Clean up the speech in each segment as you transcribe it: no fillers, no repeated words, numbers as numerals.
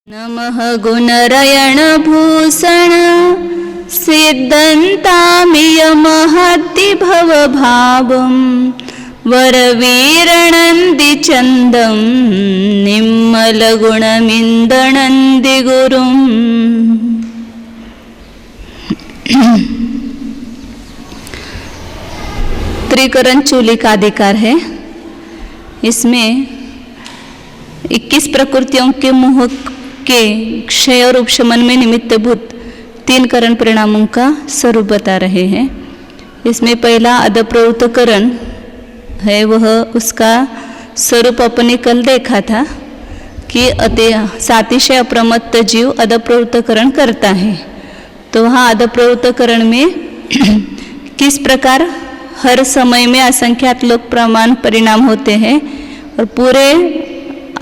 नमः गुणरयण भूषण सिद्धन्तामिय महति भवभावं वरवीरणन्दी चन्दं निम्मलगुणमिन्दनन्दी गुरुं। त्रिकरण चूली का अधिकार है। इसमें 21 प्रकृतियों के मोह के क्षय और उपशमन में निमित्तभूत 3 करण परिणामों का स्वरूप बता रहे हैं। इसमें पहला अदप्रवृत्त करण है, वह उसका स्वरूप अपने कल देखा था कि सातिशय अप्रमत्त जीव अदप्रवृत्त करण करता है। तो वहाँ अदप्रवृत्त करण में किस प्रकार हर समय में असंख्यात लोक प्रमाण परिणाम होते हैं और पूरे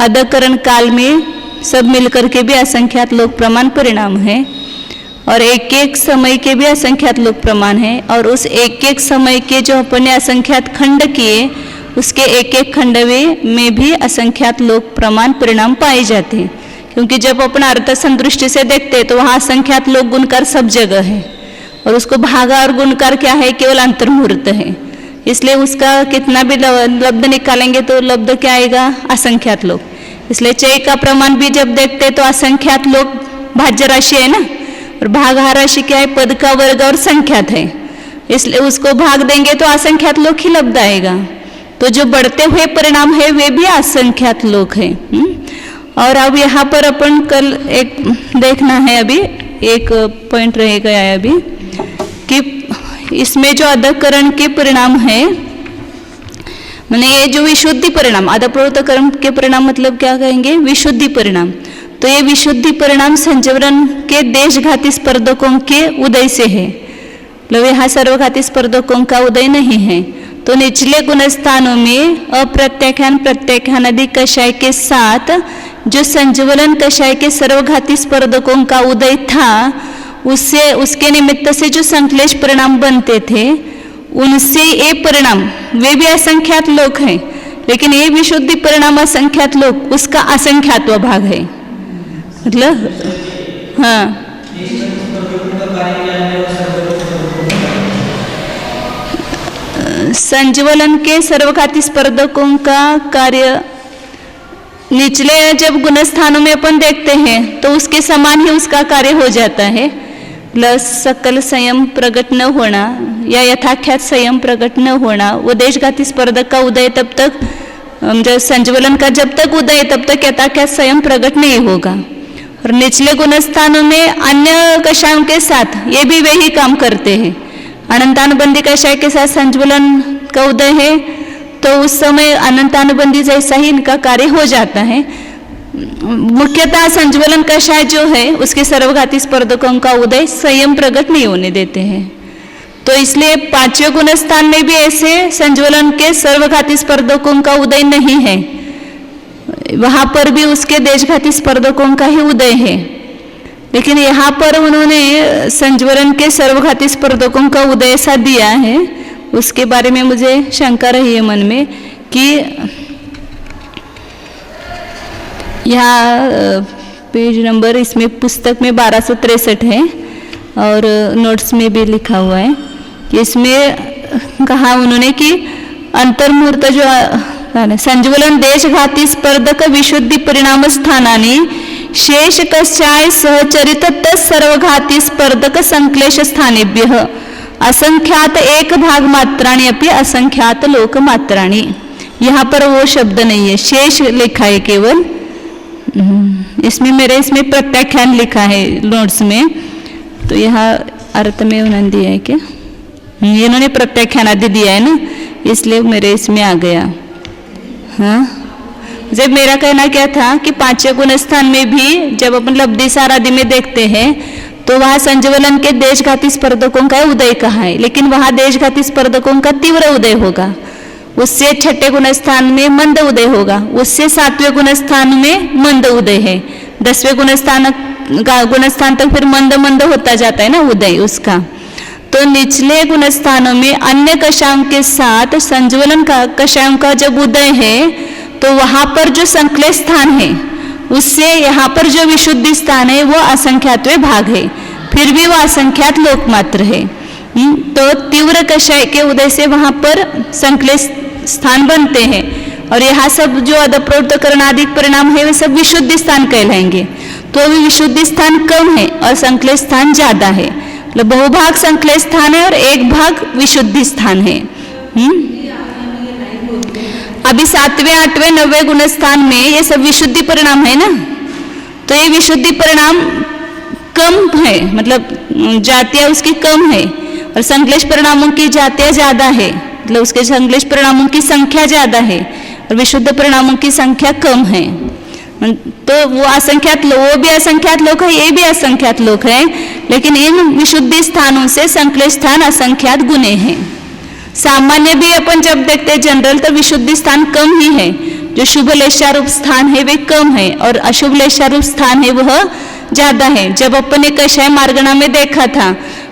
अदकरण काल में सब मिलकर के भी असंख्यात लोक प्रमाण परिणाम है और एक एक समय के भी असंख्यात लोक प्रमाण है। और उस एक एक समय के जो अपने असंख्यात खंड किए उसके एक एक खंड में भी असंख्यात लोक प्रमाण परिणाम पाए जाते हैं, क्योंकि जब अपना अर्थ संदृष्टि से देखते हैं तो वहाँ असंख्यात लोक गुणकार सब जगह है और उसको भागा और गुणकार क्या है, केवल अंतर्मुहूर्त है। इसलिए उसका कितना भी लब्ध निकालेंगे तो लब्ध क्या आएगा, असंख्यात लोक। इसलिए चय का प्रमाण भी जब देखते तो असंख्यात लोक भाज्य राशि है ना, और भागा राशि क्या है, पद का वर्ग और संख्यात है। इसलिए उसको भाग देंगे तो असंख्यात लोक ही लब्ध आएगा। तो जो बढ़ते हुए परिणाम है वे भी असंख्यात लोक है। और अब यहाँ पर अपन कल एक देखना है, अभी एक पॉइंट रह गया है अभी कि इसमें जो अदकरण के परिणाम है, मैंने ये जो विशुद्धि परिणाम, अदप्रवृत्त करण के परिणाम मतलब क्या कहेंगे, विशुद्धि परिणाम। तो ये विशुद्धि परिणाम संजवरण के देशघाती स्पर्धकों के उदय से है, मतलब यहाँ सर्वघाती स्पर्धकों का उदय नहीं है। तो निचले गुणस्थानों में अप्रत्याख्यान प्रत्याख्यान आदि कषाय के साथ जो संजवलन कषाय के सर्वघाती स्पर्धकों का उदय था, उसके निमित्त से जो संश्लेष परिणाम बनते थे उनसे ये परिणाम वे भी असंख्यात लोक हैं, लेकिन ये विशुद्धि परिणाम असंख्यात लोक उसका असंख्यात्व भाग है। मतलब हाँ, संजवलन के सर्वघाती स्पर्धकों का कार्य निचले जब गुणस्थानों में अपन देखते हैं तो उसके समान ही उसका कार्य हो जाता है। प्लस सकल संयम प्रकट न होना या यथाख्यात संयम प्रकट न होना, वो देशघाती स्पर्धक का उदय तब तक, जब संजवलन का जब तक उदय तब तक यथाख्यात संयम प्रकट नहीं होगा। और निचले गुणस्थानों में अन्य कषायों के साथ ये भी वही काम करते हैं। अनंतानुबंधी कषाय के साथ संजवलन का उदय है तो उस समय अनंतानुबंधी जैसा ही इनका कार्य हो जाता है। मुख्यतः संजवलन कषाय जो है उसके सर्वघाती स्पर्धकों का उदय संयम प्रकट नहीं होने देते हैं। तो इसलिए 5वें गुणस्थान में भी ऐसे संजवलन के सर्वघाती स्पर्धकों का उदय नहीं है, वहां पर भी उसके देशघाती स्पर्धकों का ही उदय है। लेकिन यहाँ पर उन्होंने संजवलन के सर्वघाती स्पर्धकों का उदय ऐसा दिया है, उसके बारे में मुझे शंका रही है मन में कि यहाँ पेज नंबर इसमें पुस्तक में 1263 है और नोट्स में भी लिखा हुआ है कि इसमें कहा उन्होंने कि अंतर्मुहूर्त जो संजवलन देशघाती स्पर्धक विशुद्धि परिणाम स्थानानि शेष कषाय सहचरित तत्सर्वघाती स्पर्धक संक्लेश स्थानेभ्यः असंख्यात एक भाग मात्राणी अपि असंख्यात लोक मात्राणी। यहाँ पर वो शब्द नहीं है, शेष लिखा है केवल। इसमें प्रत्याख्यान लिखा है नोट्स में, तो यहाँ अर्थ में उन्होंने दिया है क्या, इन्होंने प्रत्याख्यान आदि दिया है ना, इसलिए मेरे इसमें आ गया। हाँ, जब मेरा कहना क्या था कि 5वें गुणस्थान में भी जब अपन लब्धि सार आदि में देखते हैं तो वहाँ संजवलन के देशघाती स्पर्धकों का उदय कहा है, लेकिन वहाँ देशघाती स्पर्धकों का तीव्र उदय होगा, उससे 6ठे गुणस्थान में मंद उदय होगा, उससे 7वें गुणस्थान में मंद उदय है, 10वें गुणस्थान तक फिर मंद मंद होता जाता है ना उदय उसका। तो निचले गुणस्थानों में अन्य कषायों के साथ संजवलन का कषायों का जब उदय है तो वहाँ पर जो संक्लेश स्थान है उससे यहाँ पर जो विशुद्धि स्थान है वो असंख्यात्वे भाग है, फिर भी वो असंख्यात लोक मात्र है। तो तीव्र कषाय के उदय से वहाँ पर संक्लेश स्थान बनते हैं, और यहाँ सब जो अदप्रवृत्त करणादिक परिणाम है वे सब विशुद्धि स्थान कहलाएंगे। तो अभी विशुद्धि स्थान कम है और संक्लेश स्थान ज्यादा है, मतलब बहुभाग संक्लेश स्थान है और एक भाग विशुद्धि स्थान है। अभी 7वें 8वें 9वें गुण स्थान में ये सब विशुद्धि परिणाम है ना, तो ये विशुद्धि परिणाम कम है, मतलब जातियां उसकी कम है, और संक्लेश परिणामों की जातियां ज्यादा है, मतलब उसके संक्लेश परिणामों की संख्या ज्यादा है और विशुद्ध परिणामों की संख्या कम है। तो वो असंख्यात वो भी असंख्यात लोक है, ये भी असंख्यात लोक है, लेकिन इन विशुद्धि स्थानों से संक्लेश स्थान असंख्यात गुने हैं। सामान्य भी अपन जब देखते हैं जनरल, तो विशुद्धि स्थान कम ही है, जो शुभ लेशारूप स्थान है वे कम है और अशुभ लेशारूप स्थान है वह ज्यादा है। जब अपन ने कषाय मार्गणा में देखा था,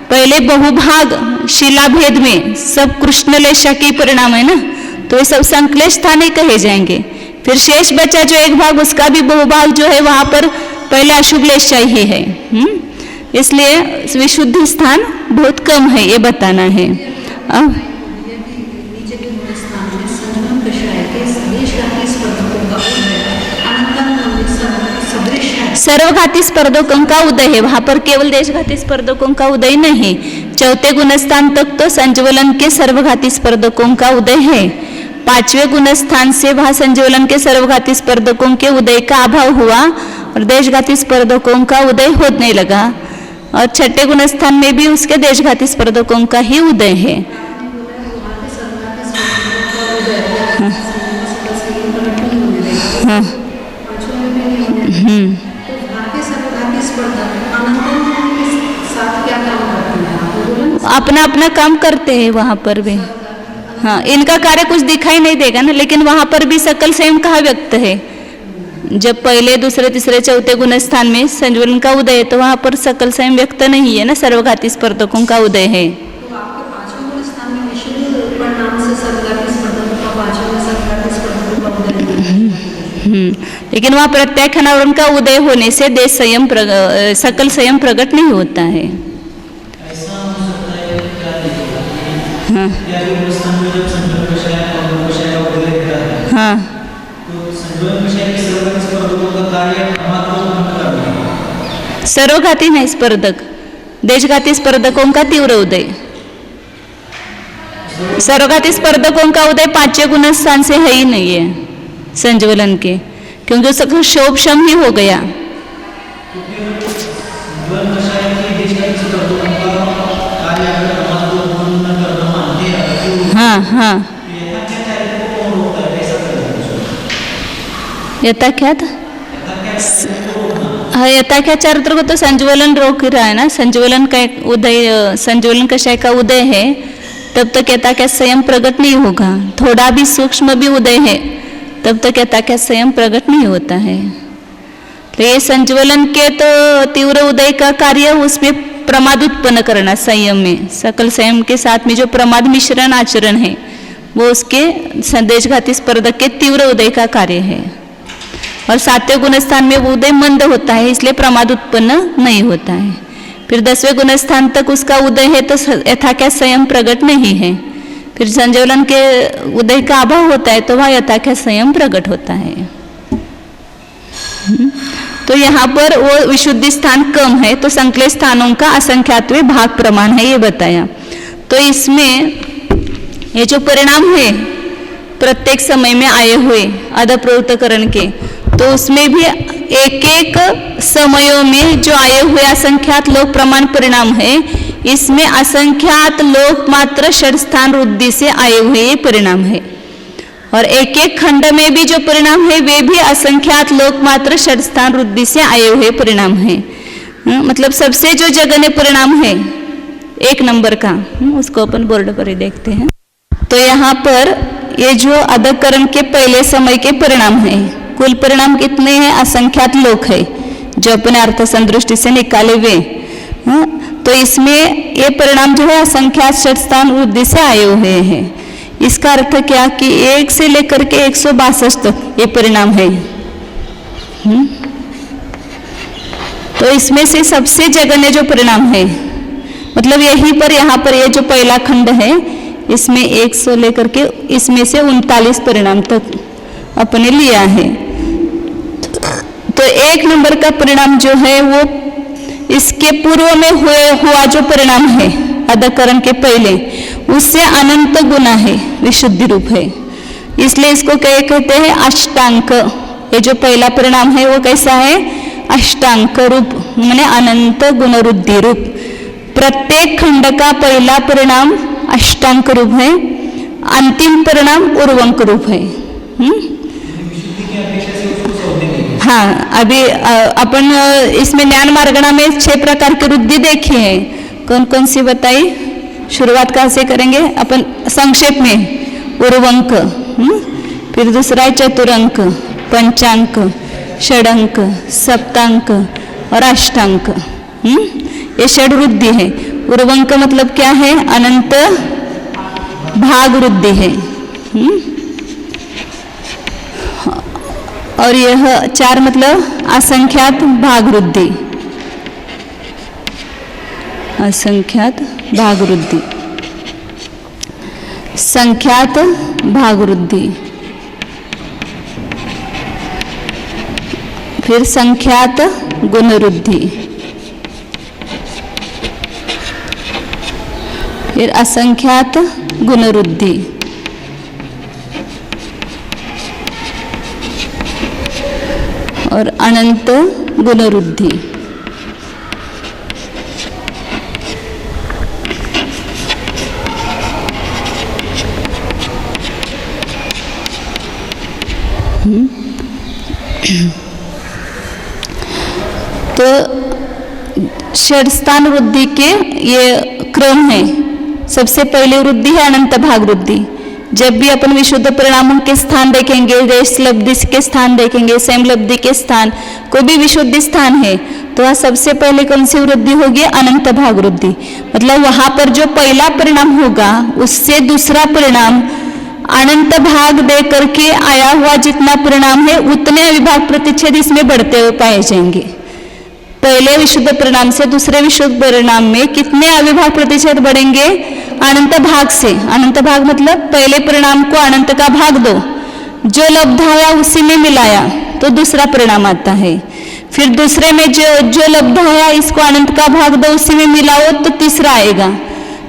पहले बहुभाग शिलाभेद में सब कृष्ण लेशा के परिणाम है ना, तो ये सब संक्लेश स्थान ही कहे जाएंगे। फिर शेष बचा जो एक भाग, उसका भी बहुभाग जो है वहां पर पहले अशुभ लेशा ही है। इसलिए विशुद्धि स्थान बहुत कम है, ये बताना है। अब सर्वघाती स्पर्धकों का उदय है, वहां पर केवल देशघाती स्पर्धकों का उदय नहीं। चौथे गुणस्थान तक तो संज्वलन के सर्वघाती स्पर्धकों का उदय है। 5वें गुणस्थान से वहां संज्वलन के सर्वघाती स्पर्धकों के उदय का अभाव हुआ और देशघाती स्पर्धकों का उदय होने लगा, और 6ठे गुणस्थान में भी उसके देशघाती स्पर्धकों का ही उदय है। हाँ। अपना अपना काम करते हैं वहां पर भी। हाँ, इनका कार्य कुछ दिखाई नहीं देगा ना, लेकिन वहां पर भी सकल संयम कहाँ व्यक्त है। जब पहले दूसरे तीसरे चौथे गुण स्थान में संज्वलन का उदय है, तो वहां पर सकल संयम व्यक्त नहीं है ना, सर्वघाती स्पर्धकों का उदय है। तो आपके 5वें गुण स्थान में विशुद्ध परिणाम से सर्वघाती स्पर्धकों का 5वें में सर्वघाती स्पर्धकों का उदय। लेकिन वहां प्रत्येक अनावरण का उदय होने से देश संयम सकल संयम प्रकट नहीं होता है। हाँ। हाँ। सर्वघाती नहीं स्पर्धक, देशघाती स्पर्धकों का तीव्र उदय। सर्वघाती स्पर्धकों का उदय 5वें गुण स्थान से है ही नहीं है संज्वलन के, क्योंकि उसका शोभ शम ही हो गया। हाँ हाँ, यथा क्या था? हाँ, यथा क्या चारित्र को तो संज्वलन रोक रहा है ना। संज्वलन का एक उदय, संज्वलन कषाय का उदय है, तब तक यथा क्या संयम प्रकट नहीं होगा। थोड़ा भी सूक्ष्म भी उदय है, तब तक यथा क्या संयम प्रकट नहीं होता है। तो ये संज्वलन के तो तीव्र उदय का कार्य उसमें प्रमाद उत्पन्न करना, संयम में सकल संयम के साथ में जो प्रमाद मिश्रण आचरण है वो उसके देशघाती स्पर्धक के तीव्र उदय का कार्य है। और 7वें गुण स्थान में वो उदय मंद होता है, इसलिए प्रमाद उत्पन्न नहीं होता है। फिर 10वें गुण स्थान तक उसका उदय है तो यथा क्या संयम प्रकट नहीं है। फिर संज्वलन के उदय का अभाव होता है तो वह यथा क्या संयम प्रकट होता है। तो यहाँ पर वो विशुद्धि स्थान कम है, तो संक्लेश स्थानों का असंख्यात्व भाग प्रमाण है, ये बताया। तो इसमें ये जो परिणाम है प्रत्येक समय में आए हुए अदप्रवृत्तकरण के, तो उसमें भी एक एक समयों में जो आए हुए असंख्यात लोक प्रमाण परिणाम है, इसमें असंख्यात लोक मात्र षड स्थान वृद्धि से आए हुए ये परिणाम है। और एक एक खंड में भी जो परिणाम है वे भी असंख्यात लोक मात्र षड स्थान वृद्धि से आए हुए परिणाम है। मतलब सबसे जो जघन्य परिणाम है 1 नंबर का, उसको अपन बोर्ड पर ही देखते हैं। तो यहाँ पर ये जो अधकरण के पहले समय के परिणाम है, कुल परिणाम कितने हैं? असंख्यात लोक है जो अपने अर्थ संदृष्टि से निकाले हुए। तो इसमें ये परिणाम जो है असंख्यात षड स्थान वृद्धि से आए हुए हैं। इसका अर्थ क्या कि 1 से लेकर के 162 तक ये परिणाम है। तो इसमें से सबसे जघन्य जो परिणाम है, मतलब यहीं पर यहाँ पर ये जो पहला खंड है इसमें 100 लेकर के इसमें से 39 परिणाम तक अपने लिया है। तो 1 नंबर का परिणाम जो है वो इसके पूर्व में हुआ जो परिणाम है अधकरण के पहले, उससे अनंत गुना है, विशुद्धि रूप है, इसलिए इसको क्या कहते हैं, अष्टांक। ये जो पहला परिणाम है वो कैसा है, अष्टांक रूप, माने अनंत गुणवृद्धि रूप। प्रत्येक खंड का पहला परिणाम अष्टांक रूप है, अंतिम परिणाम उर्वंक रूप है। हाँ, अभी अपन इसमें ज्ञान मार्गणा में 6 प्रकार की वृद्धि देखी है। कौन कौन सी बताई? शुरुआत कहाँ से करेंगे अपन? संक्षेप में उर्वंक, फिर दूसरा है चतुरंक, पंचांक, षडंक, सप्तांक और अष्टांक। ये षड वृद्धि है। उर्वंक मतलब क्या है? अनंत भाग वृद्धि है। और यह 4 मतलब असंख्यात भाग वृद्धि, असंख्यात भाग वृद्धि, संख्यात भाग वृद्धि, फिर संख्यात गुणवृद्धि, फिर असंख्यात गुणवृद्धि, और अनंत गुणवृद्धि। तो षडस्थान वृद्धि के ये क्रम है। सबसे पहली वृद्धि है अनंत भाग वृद्धि। जब भी अपन विशुद्ध परिणामों के स्थान देखेंगे, रेश लब्धि के स्थान देखेंगे, सेम लब्धि के स्थान, कोई भी विशुद्ध स्थान है तो वह सबसे पहले कौन सी वृद्धि होगी? अनंत भाग वृद्धि। मतलब वहां पर जो पहला परिणाम होगा उससे दूसरा परिणाम अनंत भाग दे करके आया हुआ जितना परिणाम है उतने अविभाग प्रतिच्छेद इसमें बढ़ते हुए पाए जाएंगे। पहले विशुद्ध परिणाम से दूसरे विशुद्ध परिणाम में कितने अविभाग प्रतिच्छेद बढ़ेंगे? अनंत भाग से। अनंत भाग मतलब पहले परिणाम को अनंत का भाग दो, जो लब्ध आया उसी में मिलाया तो दूसरा परिणाम आता है। फिर दूसरे में जो लब्ध आया इसको अनंत का भाग दो, उसी में मिलाओ तो तीसरा आएगा,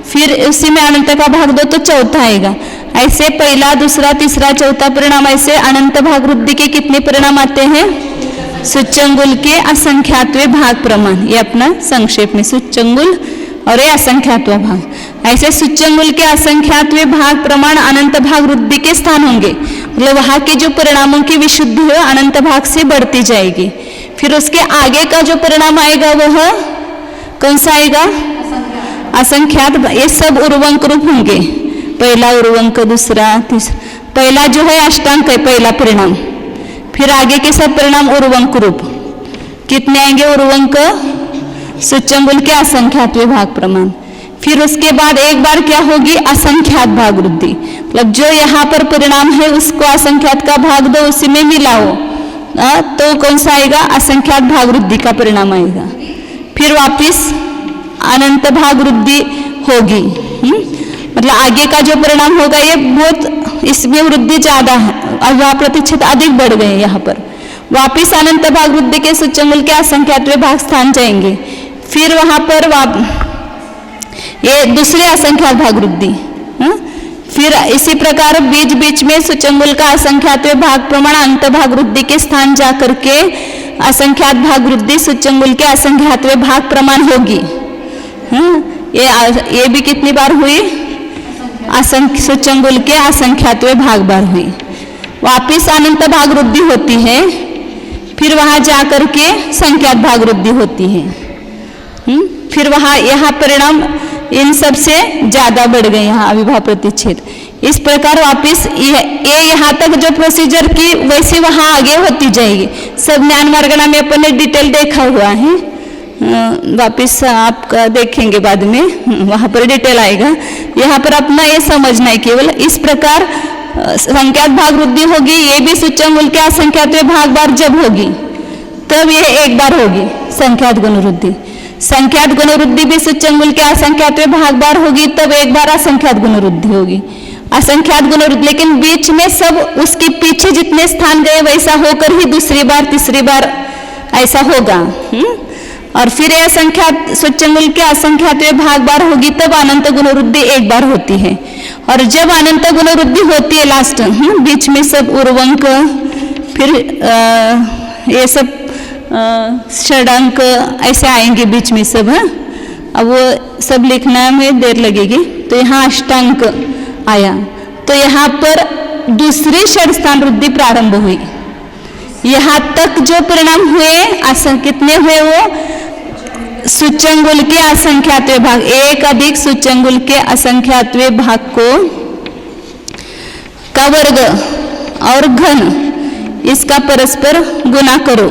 फिर उसी में अनंत का भाग दो तो चौथा आएगा। ऐसे पहला, दूसरा, तीसरा, चौथा परिणाम, ऐसे अनंत भाग वृद्धि के कितने परिणाम आते हैं? सूच्यंगुल के असंख्यात्वे भाग प्रमाण। ये अपना संक्षेप में सूच्यंगुल और ये असंख्यात्व भाग। ऐसे सूच्यंगुल के असंख्यात्वे भाग प्रमाण अनंत भाग वृद्धि के स्थान होंगे। मतलब वहां के जो परिणामों की विशुद्धि है अनंत भाग से बढ़ती जाएगी। फिर उसके आगे का जो परिणाम आएगा वह कौन सा आएगा? असंख्यात। ये सब उर्वंक रूप होंगे। पहला उर्वंक, दूसरा, तीसरा। पहला जो है अष्टांक है, पहला परिणाम। फिर आगे के सब परिणाम उर्वंक रूप। कितने आएंगे उर्वंक? सूच्यंगुल के असंख्यात भाग प्रमाण। फिर उसके बाद एक बार क्या होगी? असंख्यात भाग वृद्धि। मतलब जो यहाँ पर परिणाम है उसको असंख्यात का भाग दो, उसी में मिलाओ तो कौन सा आएगा? असंख्यात भाग वृद्धि का परिणाम आएगा। फिर वापिस अनंत भाग वृद्धि होगी। मतलब आगे का जो परिणाम होगा ये बहुत, इसमें वृद्धि ज्यादा है, अविभाग प्रतिच्छेद अधिक बढ़ गए। यहाँ पर वापिस अनंत भाग वृद्धि के सूच्यंगुल के असंख्यात भाग स्थान जाएंगे। फिर वहां पर ये दूसरे असंख्यात भाग वृद्धि। फिर इसी प्रकार बीच बीच में सूच्यंगुल का असंख्यात भाग प्रमाण अंत भाग वृद्धि के स्थान जा करके असंख्यात भाग वृद्धि सूच्यंगुल के असंख्यात भाग प्रमाण होगी। ये भी कितनी बार हुई? सूच्यंगुल के असंख्यात भाग बार हुई। वापिस अनंत भाग वृद्धि होती है, फिर वहां जाकर के संख्यात भाग वृद्धि होती है। फिर वहां यहाँ परिणाम इन सब से ज्यादा बढ़ गए, यहाँ अविभाव प्रतिच्छेद। इस प्रकार वापिस ये यहाँ तक जो प्रोसीजर की वैसे वहां आगे होती जाएगी। सब ज्ञान मार्गणा में अपन ने डिटेल देखा हुआ है, वापिस आप देखेंगे बाद में, वहां पर डिटेल आएगा। यहाँ पर अपना ये समझना है केवल इस प्रकार संख्यात भाग वृद्धि होगी। ये भी सूच्यंगुल के असंख्यात भाग बार जब होगी तब ये एक बार होगी संख्यात गुणवृद्धि। संख्यात गुणवृद्धि भी सूच्यंगुल के असंख्यातवें भाग बार होगी, तब एक बार असंख्यात गुणवृद्धि होगी। असंख्यात गुणवृद्धि, लेकिन बीच में सब उसके पीछे जितने स्थान गए वैसा होकर ही दूसरी बार तीसरी बार ऐसा होगा। और फिर यह संख्यात सूच्यंगुल के असंख्यातवें भाग बार होगी, तब अनंत गुणवृद्धि एक बार होती है। और जब अनंत गुणवृद्धि होती है लास्ट, बीच में सब उर्वंक, फिर ये सब षडांक ऐसे आएंगे बीच में सब। अब वो सब लिखना में देर लगेगी। तो यहाँ अष्टांक आया, तो यहाँ पर दूसरी षड स्थान वृद्धि प्रारंभ हुई। यहाँ तक जो परिणाम हुए कितने हुए, वो सूच्यंगुल के असंख्यातवें भाग, एक अधिक सूच्यंगुल के असंख्यातवें भाग को का वर्ग और घन इसका परस्पर गुना करो।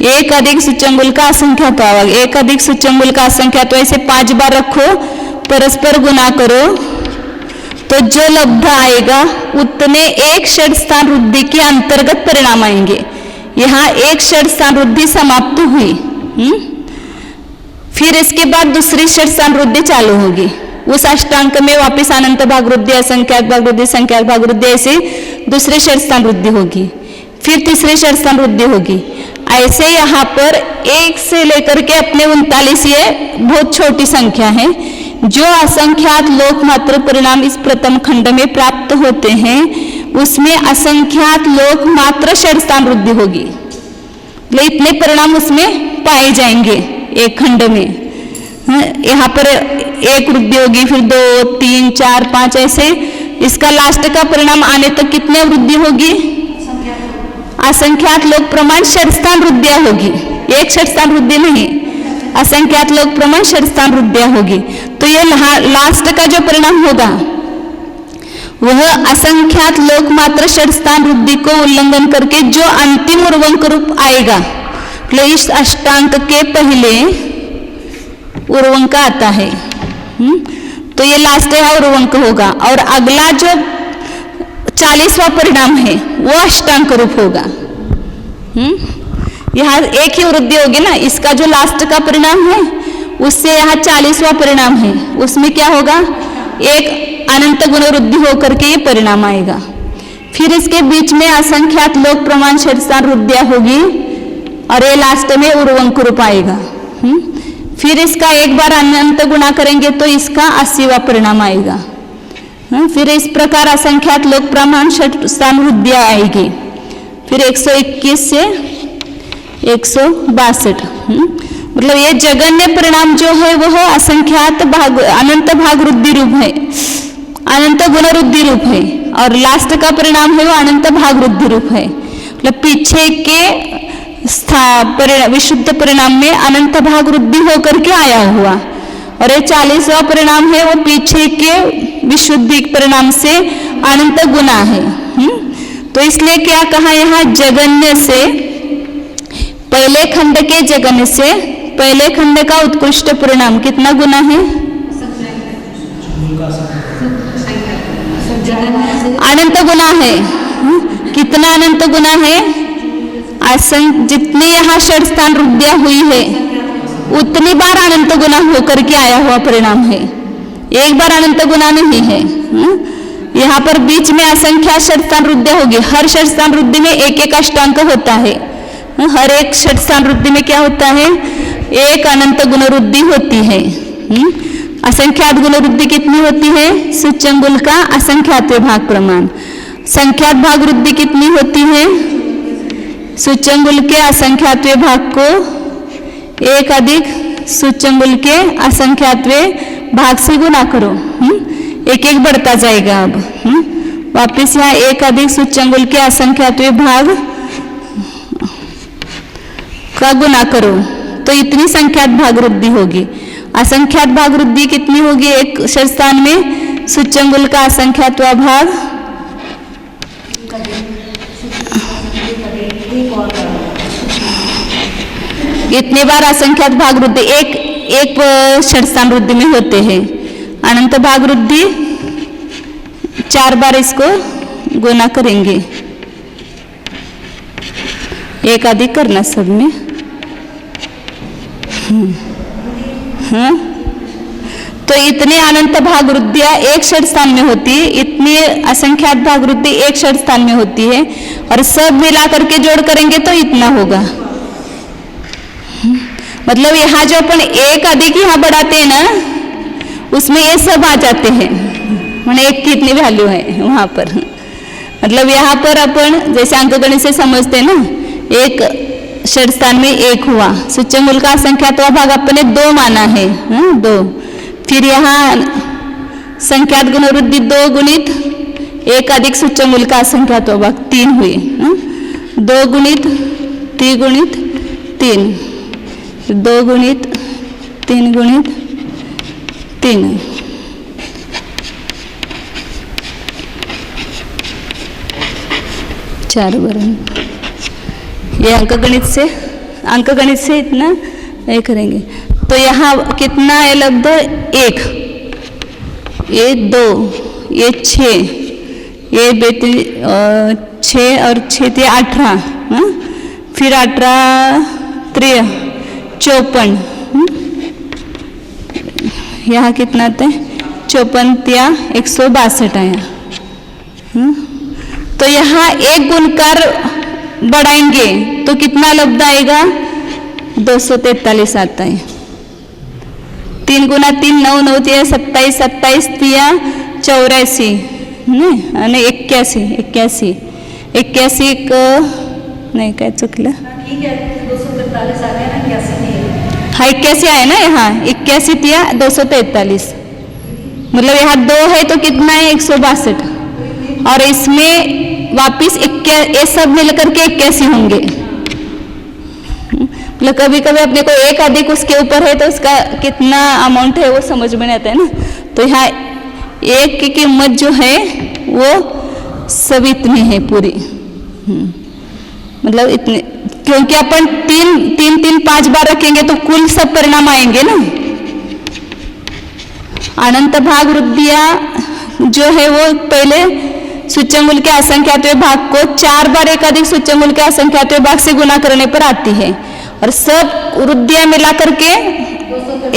एक अधिक सूच्यंगुल का असंख्यात भाग, एक अधिक सूच्यंगुल का असंख्यात, ऐसे 5 बार रखो, परस्पर गुना करो, तो जो लब्ध आएगा उतने एक षड स्थान वृद्धि के अंतर्गत परिणाम आएंगे। यहाँ एक षड स्थान वृद्धि समाप्त हुई। फिर इसके बाद दूसरी षड स्थान वृद्धि चालू होगी। उस अष्टांक में वापस अनंत भाग वृद्धि, असंख्यात भाग वृद्धि, संख्यात भाग वृद्धि, ऐसे दूसरी षड स्थान वृद्धि होगी। फिर तीसरी षड स्थान वृद्धि होगी। ऐसे यहाँ पर 1 से लेकर के अपने 39 ये बहुत छोटी संख्या है। जो असंख्यात लोकमात्र परिणाम इस प्रथम खंड में प्राप्त होते हैं, उसमें असंख्यात लोकमात्र षड स्थान वृद्धि होगी। इतने परिणाम उसमें पाए जाएंगे एक खंड में। यहाँ पर 1 वृद्धि होगी, फिर 2, 3, 4, 5 ऐसे। इसका लास्ट का परिणाम आने तक कितने वृद्धि होगी? असंख्यात लोक प्रमाण षड स्थान वृद्धियां होगी, एक षड स्थान वृद्धि नहीं, असंख्यात लोक प्रमाण षड स्थान वृद्धियां होगी। तो ये लास्ट का जो परिणाम होगा वह असंख्यात लोक मात्र षड स्थान वृद्धि को उल्लंघन करके जो अंतिम उर्वंक रूप आएगा, इस अष्टांक के पहले उर्वंक आता है, तो ये लास्ट का उर्वंक होगा। और अगला जो 40वां परिणाम है वो अष्टांक रूप होगा। यहाँ एक ही वृद्धि होगी ना, इसका जो लास्ट का परिणाम है उससे यहाँ 40वां परिणाम है, उसमें क्या होगा? एक अनंत गुण वृद्धि होकर के ये परिणाम आएगा। फिर इसके बीच में असंख्यात लोक प्रमाण षड स्थान वृद्धियां होगी और ये लास्ट में उर्वंक रूप आएगा। फिर इसका एक बार अनंत गुणा करेंगे तो इसका 80वां परिणाम आएगा। फिर इस प्रकार असंख्यात लोक प्रमाण षड स्थान वृद्धियां आएगी। फिर 121 से 162, मतलब ये जगन्य परिणाम जो है वह असंख्यात भाग अनंत भाग वृद्धि रूप है, अनंत गुण वृद्धि रूप है। और लास्ट का परिणाम है वो अनंत भाग वृद्धि रूप है। मतलब पीछे के विशुद्ध परिणाम में अनंत भाग वृद्धि होकर के आया हुआ, और ये 40वां परिणाम है वो पीछे के विशुद्धि परिणाम से अनंत गुना है। तो इसलिए क्या कहा यहाँ? जगन्य से, पहले खंड के जगन्य से पहले खंड का उत्कृष्ट परिणाम कितना गुना है? अनंत गुना है। कितना अनंत गुना है? जितनी यहाँ षड स्थान वृद्धियां हुई है उतनी बार अनंत गुना होकर के आया हुआ परिणाम है, एक बार अनंत गुना नहीं है। यहाँ पर बीच में असंख्यात षड स्थान वृद्धियां होगी। हर षड स्थान वृद्धि में एक एक अष्टांक होता है। हर एक षड स्थान वृद्धि में क्या होता है? एक अनंत गुण वृद्धि होती है। असंख्यात गुण वृद्धि कितनी होती है? सूच्यंगुल का असंख्यात भाग प्रमाण। संख्यात भाग वृद्धि कितनी होती है? सूच्यंगुल के असंख्यात भाग को एक अधिक सूच्यंगुल के असंख्यात भाग से गुना करो। एक एक बढ़ता जाएगा। अब वापिस यहाँ एक अधिक सूच्यंगुल के असंख्यात भाग का गुना करो तो इतनी संख्यात भाग वृद्धि होगी। असंख्यात भाग वृद्धि कितनी होगी? एक षड स्थान में सूच्यंगुल का असंख्यात भाग इतने बार असंख्यात भाग वृद्धि एक षड स्थान वृद्धि में होते हैं। अनंत भाग वृद्धि 4 बार इसको गुना करेंगे। एक अधिक करना सब में। हाँ, तो इतने अनंत भाग वृद्धियां एक षड स्थान में होती है, इतनी असंख्यात भाग वृद्धि एक षड स्थान में होती है, और सब मिला करके जोड़ करेंगे तो इतना होगा। मतलब यहाँ जो अपन एक अधिक यहाँ बढ़ाते हैं ना, उसमें ये सब आ जाते हैं, मैंने एक की इतनी वैल्यू है वहाँ पर। मतलब यहाँ पर अपन जैसे अंकगणित से समझते हैं ना, एक षड स्थान में एक हुआ, सूच्यमूल का असंख्यात भाग अपने 2 माना है, 2। फिर यहाँ संख्यात गुणवृद्धि 2 गुणित 1 अधिक सूच्यमूल का असंख्यात भाग 3 हुए, 2 गुणित 3 गुणित 3, 2 गुणित 3 गुणित 3, 4 बराबर। ये अंकगणित से इतना ये करेंगे तो यहाँ कितना है लगभग 1, ये 2, ये 6, ये 6 और 6 थे 18, फिर 18 3 54, यहाँ कितना आता है 54 162 आया। तो यहाँ एक गुणकार बढ़ाएंगे तो कितना लब्ध आएगा 243 आता है। 3 गुना 3 9 9 3 27 27 3 84 आणि 81 नाही काय चुकलं, ठीक है 243 आ गया ना, 81 नहीं है। हाँ 81 आया ना यहाँ, 81 3 243, मतलब यहाँ 2 है तो कितना है 162, और इसमें वापिस ये सब मिलकर के 81 होंगे। मतलब कभी कभी अपने को एक अधिक उसके ऊपर है तो उसका कितना अमाउंट है वो समझ में नहीं आता है ना। तो यहाँ एक की कीमत जो है वो सब इतनी है पूरी, मतलब इतने, क्योंकि अपन 5 बार रखेंगे तो कुल सब परिणाम आएंगे ना। अनंत भाग वृद्धियां जो है वो पहले सूच्यमूल के असंख्यातवें भाग को 4 बार एक अधिक सूच्यमूल के असंख्यातवें भाग से गुना करने पर आती है, और सब वृद्धियां मिला करके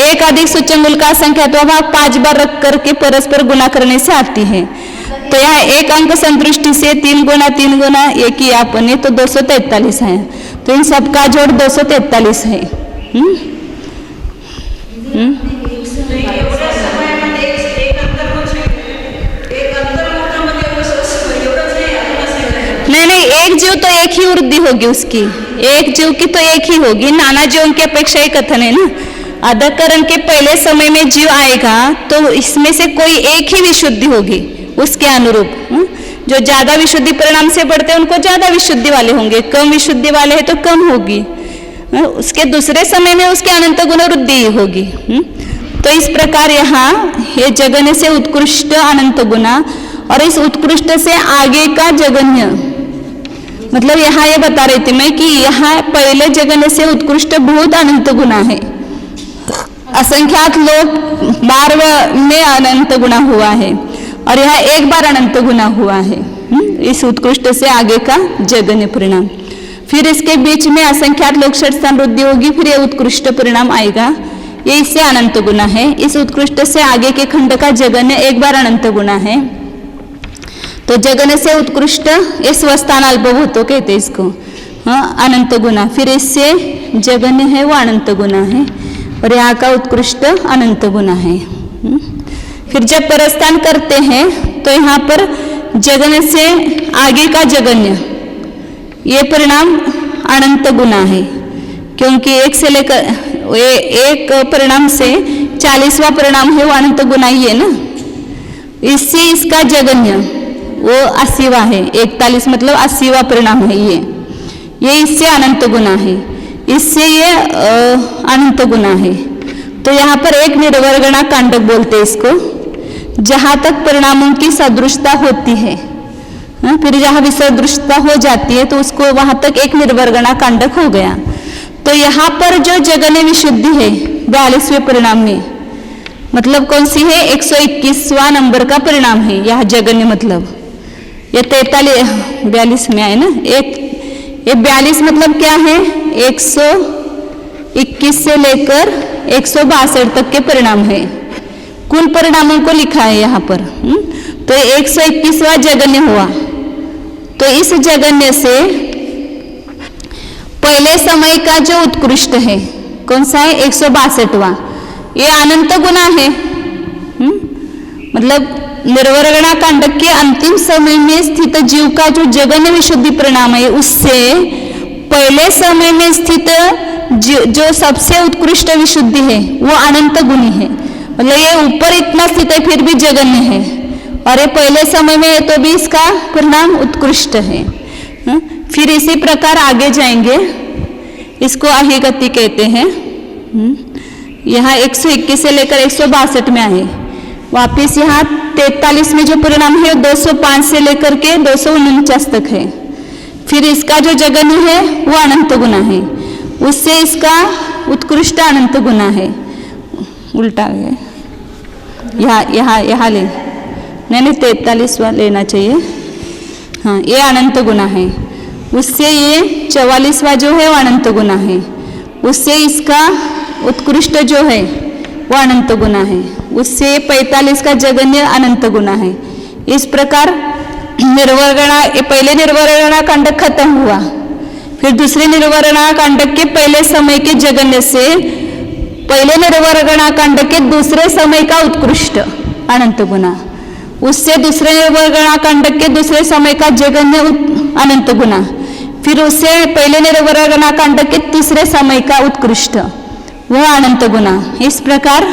एक अधिक सूच्यमूल का असंख्यातवां भाग 5 बार रख करके परस्पर गुना करने से आती है। तो यहाँ एक अंक संतुष्टि से 3 गुना ये किया अपने तो 243 है, तो इन सबका जोड़ 243 है। नहीं, एक जीव तो एक ही वृद्धि होगी उसकी, एक जीव की तो एक ही होगी, नाना जीवों की अपेक्षा ही कथन है ना। अधःकरण के पहले समय में जीव आएगा तो इसमें से कोई एक ही विशुद्धि होगी उसके अनुरूप। जो ज्यादा विशुद्धि परिणाम से बढ़ते हैं उनको ज्यादा विशुद्धि वाले होंगे, कम विशुद्धि वाले हैं तो कम होगी, उसके दूसरे समय में उसके अनंत गुण वृद्धि होगी। तो इस प्रकार यहाँ ये जगन्य से उत्कृष्ट अनंत गुना और इस उत्कृष्ट से आगे का जगन्य, मतलब यहाँ ये बता रही थी मैं कि यहाँ पहले जगन्य से उत्कृष्ट बहुत अनंत गुना है, असंख्यात लोग 12 में अनंत गुना हुआ है और यहाँ एक बार अनंत गुना हुआ है। इस उत्कृष्ट से आगे का जगन्य परिणाम, फिर इसके बीच में असंख्यात लोक षट स्थान वृद्धि होगी, फिर ये उत्कृष्ट परिणाम आएगा, ये इससे अनंत गुना है। इस उत्कृष्ट से आगे के खंड का जगन्य एक बार अनंत गुना है। तो जगन्य से उत्कृष्ट ये स्वस्थान अल्पभूतो कहते इसको, अनंत गुना, फिर इससे जगन्य है वो अनंत गुना है और यहाँ का उत्कृष्ट अनंत गुना है। फिर जब परस्थान करते हैं तो यहाँ पर जगन्य से आगे का जगन्य ये परिणाम अनंत गुना है, क्योंकि एक से लेकर एक परिणाम से 40वां परिणाम है वो अनंत गुना ही है ना। इससे इसका जगन्य वो 80वां है, 41 मतलब 80वां परिणाम है ये इससे अनंत गुना है, इससे ये अनंत गुना है। तो यहाँ पर एक निर्वर्गणा कांडक बोलते हैं इसको, जहाँ तक परिणामों की सदृशता होती है, फिर जहाँ विसदृशता हो जाती है तो उसको वहाँ तक एक निर्वर्गणा कांडक हो गया। तो यहाँ पर जो जगन्य विशुद्धि है 42वें परिणाम में, मतलब कौन सी है 121वां नंबर का परिणाम है यह जगन्य, मतलब ये 42 में आए ना, ये 42 मतलब क्या है? 121 से लेकर 162 तक के परिणाम है। कुल परिणामों को लिखा है यहाँ पर। तो 121वां जगन्य हुआ। तो इस जगन्य से पहले समय का जो उत्कृष्ट है कौन सा है? 162वां। ये अनंत गुना है। मतलब निर्वरगणा कांडक के अंतिम समय में स्थित जीव का जो जगन्य विशुद्धि परिणाम है उससे पहले समय में स्थित जो सबसे उत्कृष्ट विशुद्धि है वो अनंत गुणी है। मतलब ये ऊपर इतना स्थित है फिर भी जगन्य है, और ये पहले समय में है तो भी इसका परिणाम उत्कृष्ट है। फिर इसी प्रकार आगे जाएंगे, इसको अहिगति कहते हैं। यहाँ 121 से लेकर 162 में आए। वापिस यहाँ 43 में जो परिणाम है 205 से लेकर के 249 तक है। फिर इसका जो जगन्य है वो अनंत गुना है, उससे इसका उत्कृष्ट अनंत गुना है। उल्टा है, यहाँ ले नहीं 43वां लेना चाहिए। हाँ, ये अनंत गुना है, उससे ये 44वां जो है वो अनंत गुना है, उससे इसका उत्कृष्ट जो है वो अनंत गुना है, उससे 45 का जगन्य अनंत गुना है। इस प्रकार निर्वरगणा, पहले निर्वरगणा कांडक खत्म हुआ, फिर दूसरे निर्वरगणा कांडक के पहले समय के जगन्य से पहले निर्वरगणा कांडक के दूसरे समय का उत्कृष्ट अनंत गुना, उससे दूसरे निर्वरगणा कांडक के दूसरे समय का जगन्य अनंत गुना, फिर उससे पहले निर्वरगणा कांडक के तीसरे समय का उत्कृष्ट वह अनंत गुना। इस प्रकार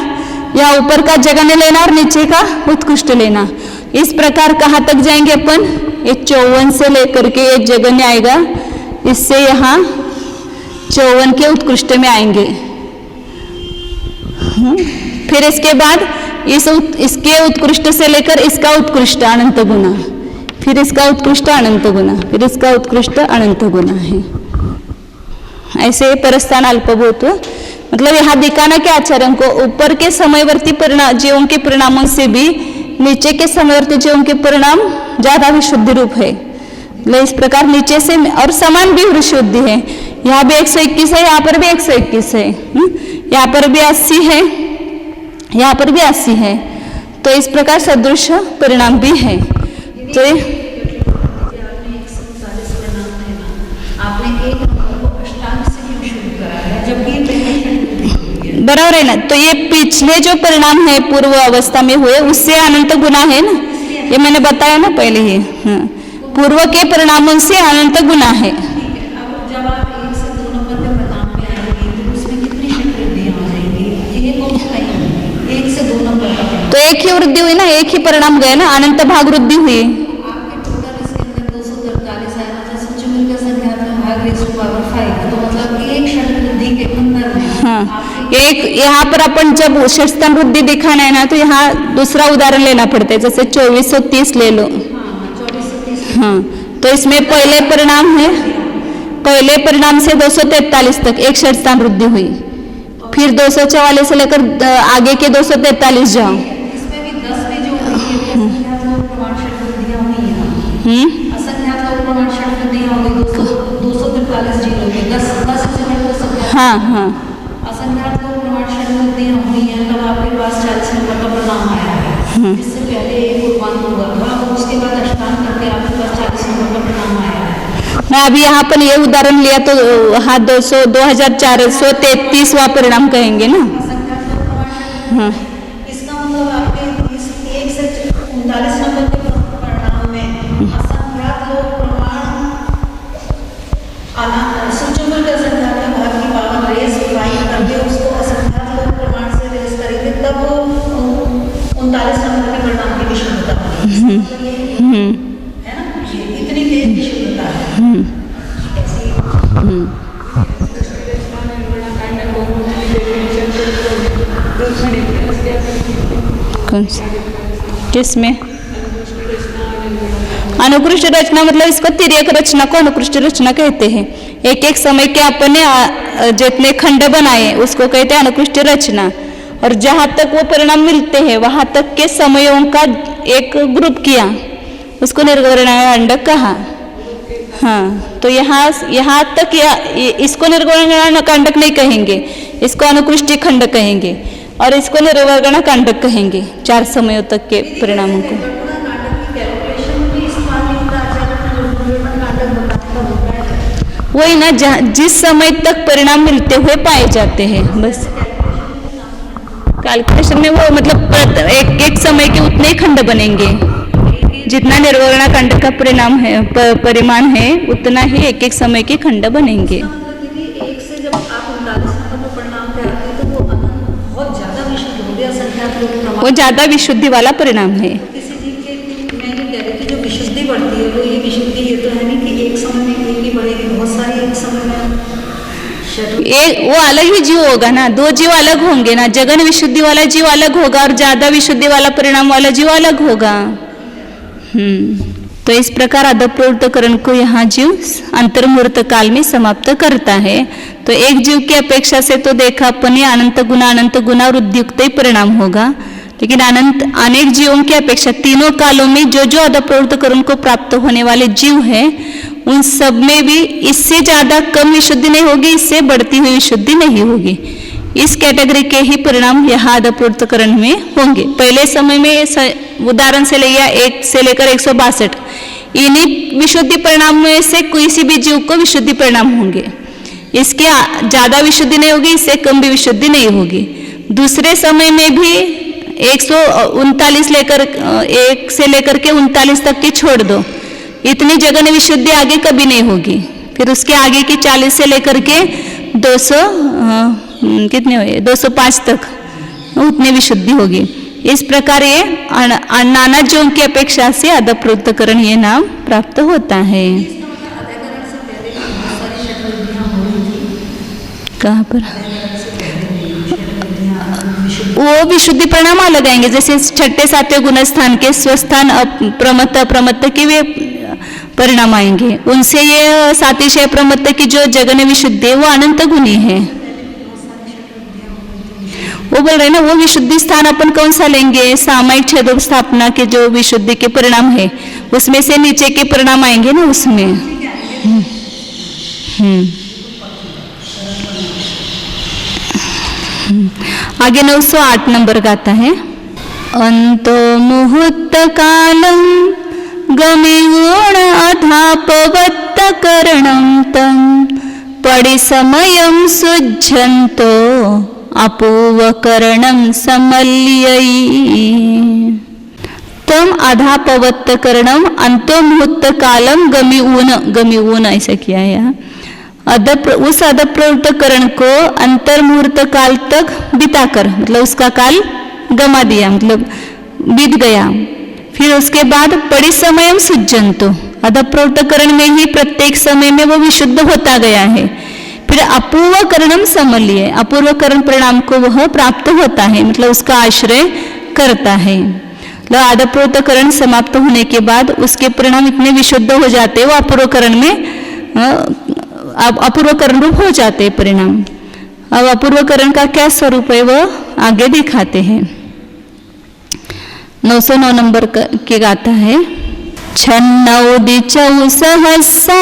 या ऊपर का जगन्य लेना और नीचे का उत्कृष्ट लेना। इस प्रकार कहाँ तक जाएंगे अपन? ये 54 से लेकर के ये जगन्य आएगा, इससे यहाँ 54 के उत्कृष्ट में आएंगे। फिर इसके बाद इसके उत्कृष्ट से लेकर इसका उत्कृष्ट अनंत गुना, फिर इसका उत्कृष्ट अनंत गुना, फिर इसका उत्कृष्ट अनंत गुना है। ऐसे परस्थान अल्पभूत, मतलब यहाँ दिखाना क्या आचरण को ऊपर के समयवर्ती परिणाम जीवों के परिणामों से भी नीचे के समयवर्ती जीवों के परिणाम ज्यादा विशुद्धि रूप है। मतलब इस प्रकार नीचे से और समान भी विशुद्धि है। यहाँ भी 121 है, यहाँ पर भी 121 है, यहाँ पर भी 80 है, यहाँ पर भी 80 है। तो इस प्रकार सदृश परिणाम भी है। तो बराबर है ना। तो ये पिछले जो परिणाम है पूर्व अवस्था में हुए उससे अनंत गुना है ना, ये मैंने बताया ना पहले ही। पूर्व के परिणामों से अनंत गुना है। जब आप 1 से 2 नंबर के परिणाम में आएंगे तो उसमें कितनी शक्ति वृद्धि हो जाएगी? ये कौन सा है? 1 से 2 नंबर का तो एक ही वृद्धि हुई ना, एक ही परिणाम गए ना, अनंत भाग वृद्धि हुई। आपके टोटल इसके अंदर 243 आया था, सूक्ष्म का संख्या भाग रेज़ टू पावर 5, तो मतलब एक शक्ति वृद्धि के अंदर में। हाँ, एक यहाँ पर अपन जब षष्ठान वृद्धि दिखाना है ना तो यहाँ दूसरा उदाहरण लेना पड़ता है, जैसे 2430 ले लो। हाँ, तो इसमें पहले परिणाम है, पहले परिणाम से 243 तक एक षष्ठान वृद्धि हुई, फिर 244 से लेकर आगे के 243 जाओ। इसमें भी 10 में जो असंख्यात लोग प्रमाण षट वृद्धियां हुई हैं, असंख्यात लोग प्रमाण षट वृद्धियां हो गई, 243 जीरो के 10 से। हाँ हाँ, असंख्यात लोग प्रमाण षट वृद्धियां हुई हैं, तब आपके पास 40 नंबर का परिणाम आया है। इससे पहले एक उत्पन्न हुआ था और उसके बाद अष्टांग करके आपके पास 40 नंबर का परिणाम आया है। मैं अभी यहाँ पर ये उदाहरण लिया तो हाँ 2433वां परिणाम कहेंगे ना। हाँ, इसका मतलब आपके 1 से 39 नंबर के परिणाम में असंख्यात लोग प्रमाण सूक्ष्म का संख्या का भाग की पावर रेस फाइन करके उसको असंख्यात लोग प्रमाण से रेस करेंगे, तब 39 नंबर के परिणाम की विशुद्धता है ना, इतनी तेज विशुद्धता है। किसमें अनुकृष्ट रचना, मतलब इसको तिर्यक रचना को अनुकृष्ट रचना कहते हैं। एक एक समय के अपने जितने खंड बनाए उसको कहते हैं अनुकृष्ट रचना, और जहाँ तक वो परिणाम मिलते हैं वहाँ तक के समयों का एक ग्रुप किया उसको निर्वरणांडक कहा। हाँ, तो यहाँ तक इसको निर्गुण कांडक नहीं कहेंगे, इसको अनुकृष्टि खंड कहेंगे और इसको निर्वर्गण कांडक कहेंगे 4 समयों तक के परिणामों को। वही ना, जिस समय तक परिणाम मिलते हुए पाए जाते हैं, बस कैलकुलेशन में वो मतलब एक समय के उतने ही खंड बनेंगे, जितना निर्वर्ण खंड का परिणाम है परिमाण है उतना ही एक समय के खंड बनेंगे। एक से जब आप 39 नंबर परिणाम पे आते हैं तो वो बहुत ज्यादा विशुद्ध हो गया, संख्या वो ज्यादा विशुद्धि वाला परिणाम है। किसी चीज के मैं ये कह रही थी जो विशुद्धि बढ़ती है वो ये विशुद्धि ये तो है नहीं कि एक समय में एक ही बढ़ेगी, बहुत सारी एक समय में वो अलग ही जीव होगा ना, 2 जीव अलग होंगे ना, जगन विशुद्धि वाला जीव अलग होगा और ज्यादा विशुद्धि वाला परिणाम वाला जीव अलग होगा। तो इस प्रकार अधप्रवृत्तकरण को यहाँ जीव अंतर्मुहूर्त काल में समाप्त करता है। तो एक जीव की अपेक्षा से तो देखा अपने अनंत गुना वृद्धियुक्त ही परिणाम होगा, लेकिन अनेक जीवों की अपेक्षा तीनों कालों में जो जो अधप्रवृत्तकरण को प्राप्त होने वाले जीव है उन सब में भी इससे ज्यादा कम विशुद्धि नहीं होगी, इससे बढ़ती हुई विशुद्धि नहीं होगी। इस कैटेगरी के ही परिणाम यहाँ अधप्रवृत्तकरण में होंगे। पहले समय में उदाहरण से लिया 1 से लेकर 162, इन्हीं विशुद्धि परिणाम में से किसी भी जीव को विशुद्धि परिणाम होंगे, इसके ज्यादा विशुद्धि नहीं होगी, इससे कम भी विशुद्धि नहीं होगी। दूसरे समय में भी 139 लेकर 1 से लेकर के 39 तक की छोड़ दो, इतनी जगन विशुद्धि आगे कभी नहीं होगी। फिर उसके आगे की 40 से लेकर के 205 तक उतनी विशुद्धि होगी। इस प्रकार ये नाना जीवों की अपेक्षा से अधप्रवृत्तकरण ये नाम प्राप्त होता है। कहाँ पर वो विशुद्धि परिणाम अलग आएंगे, जैसे 6ठे 7वें गुणस्थान के स्वस्थान प्रमत्त के वे परिणाम आएंगे, उनसे ये 7 प्रमत्त की जो जगन विशुद्धि है वो अनंत गुणी है। वो बोल रहे ना, वो विशुद्धि स्थान अपन कौन सा लेंगे, सामायिक छेदोपस्थापना के जो विशुद्धि के परिणाम है उसमें से नीचे के परिणाम आएंगे ना उसमें। आगे 908 नंबर का आता है। अंतो मुहूर्त कालम गमिगुण अधापवत्त करणं तम परिसमयं सुज्झन्तो अपूवकरणं समल्ययि तम अधापवत्त करणम अंतो मुहूर्त कालम गमिऊन ऐसा किया है। उस अधप्रवृत्तकरण को अंतर्मुहूर्त काल तक बिताकर, मतलब उसका काल गमा दिया, मतलब बीत गया। फिर उसके बाद परिसमयम सुज्जन्तो, अधप्रवृत्तकरण में ही प्रत्येक समय में वो विशुद्ध होता गया है। फिर अपूर्वकरणम समल्य, अपूर्वकरण परिणाम को वह प्राप्त होता है, मतलब उसका आश्रय करता है। मतलब अधप्रवृत्तकरण समाप्त होने के बाद उसके परिणाम इतने विशुद्ध हो जाते हैं, वो अपूर्वकरण में अपूर्वकरण रूप हो जाते हैं परिणाम। अब अपूर्वकरण का क्या स्वरूप है वो आगे दिखाते हैं। 909 नंबर के गाता है। छन्नौदिचौ सहस्सा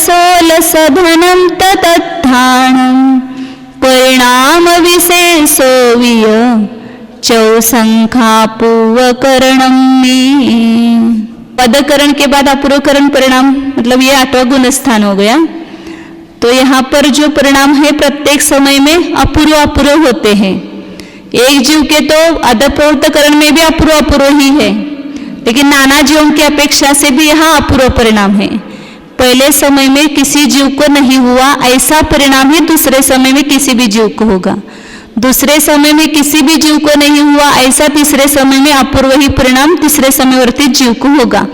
अट्टयसोलसधनं ततत्थानं परिणाम विशेषो विय चौसंख्यापूवकरणं में। पदकरण के बाद अपूर्वकरण परिणाम, मतलब ये 8वां गुण स्थान हो गया। तो यहाँ पर जो परिणाम है प्रत्येक समय में अपूर्व होते हैं। एक जीव के तो अधप्रवृत्तकरण में भी अपूर्व ही है, लेकिन नाना जीवों की अपेक्षा से भी यहाँ अपूर्व परिणाम है। पहले समय में किसी जीव को नहीं हुआ ऐसा परिणाम ही दूसरे समय में किसी भी जीव को होगा। दूसरे समय में किसी भी जीव को नहीं हुआ ऐसा तीसरे समय में अपूर्व ही परिणाम तीसरे समयवर्ती जीव को होगा।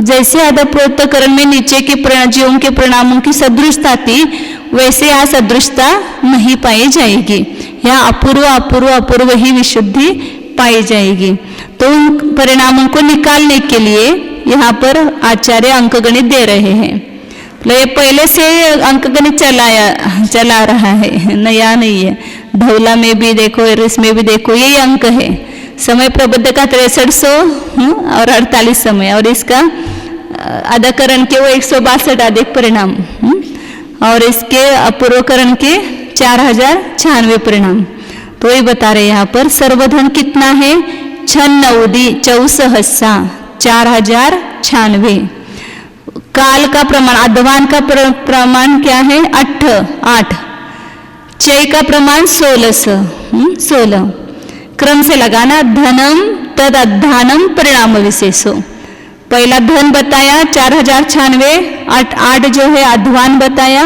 जैसे अधप्रवृत्तकरण में नीचे के जीवों के परिणामों की सदृशता थी, वैसे यहाँ सदृशता नहीं पाई जाएगी। यहाँ अपूर्व ही विशुद्धि पाई जाएगी। तो उन परिणामों को निकालने के लिए यहाँ पर आचार्य अंकगणित दे रहे हैं। ये पहले से अंकगणित चला रहा है, नया नहीं है। धौला में भी देखो और इसमें भी देखो यही अंक है। समय प्रबंध का 6300 और 48 समय, और इसका अधकरण के वो 162 अधिक परिणाम, और इसके अपूर्वकरण के 4096 परिणाम। तो ये बता रहे यहाँ पर सर्वधन कितना है, 694 4096। काल का प्रमाण, अध्वान का प्रमाण क्या है, 8। चय का प्रमाण 16। क्रम से लगाना, धनम तद अध्यानम परिणाम विशेषो। पहला धन बताया 4096, 8 जो है अध्वान बताया,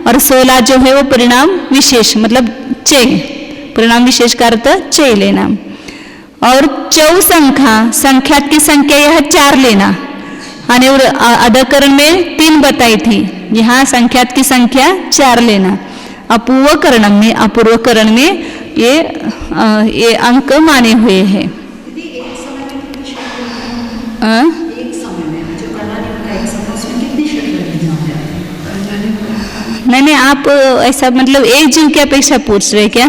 और 16 जो है वो परिणाम विशेष मतलब चय, परिणाम विशेष का अर्थ चय लेना। और चौ संख्यात की संख्या यह 4 लेना, और अधकरण में 3 बताई थी, यहाँ संख्यात की संख्या 4 लेना। अपूर्वकरण में ये अंक माने हुए हैं। नहीं, आप ऐसा मतलब एक जीव की अपेक्षा पूछ रहे क्या,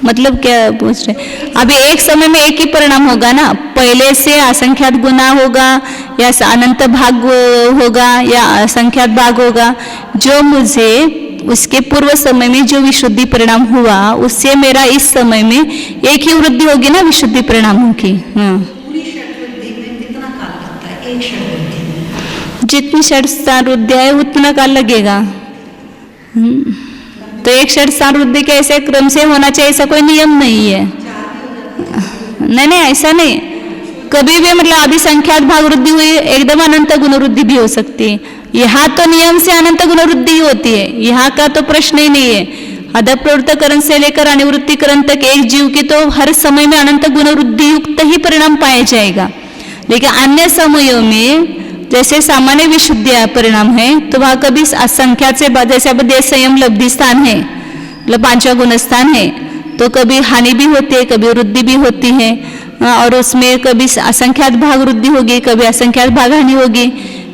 मतलब क्या पूछ रहे, अभी एक समय में एक ही परिणाम होगा ना, पहले से असंख्यात गुना होगा या अनंत भाग होगा या असंख्यात भाग होगा। जो मुझे उसके पूर्व समय में जो विशुद्धि परिणाम हुआ, उससे मेरा इस समय में एक ही वृद्धि होगी ना विशुद्धि परिणामों की। जितनी षट्स्थान वृद्धि है उतना काल लगेगा। तो एक षट्स्थान वृद्धि के ऐसे क्रम से होना चाहिए, ऐसा कोई नियम नहीं है। नहीं, ऐसा नहीं, कभी भी मतलब अभी संख्यात भाग वृद्धि हुई, एकदम अनंत गुण वृद्धि भी हो सकती है। यहाँ तो नियम से अनंत गुण वृद्धि होती है, यहाँ का तो प्रश्न ही नहीं है। अधप्रवृत्तकरण से लेकर अनिवृत्तिकरण तक एक जीव की तो हर समय में अनंत गुण वृद्धि युक्त ही परिणाम पाया जाएगा। लेकिन अन्य समयों में जैसे सामान्य विशुद्ध परिणाम है, तो वहाँ कभी असंख्यात से जैसे अब देश संयम लब्धि स्थान है, मतलब 5वां गुण स्थान है, तो कभी हानि भी होती है, कभी वृद्धि भी होती है, और उसमें कभी असंख्यात भाग वृद्धि होगी, कभी असंख्यात भाग हानि होगी,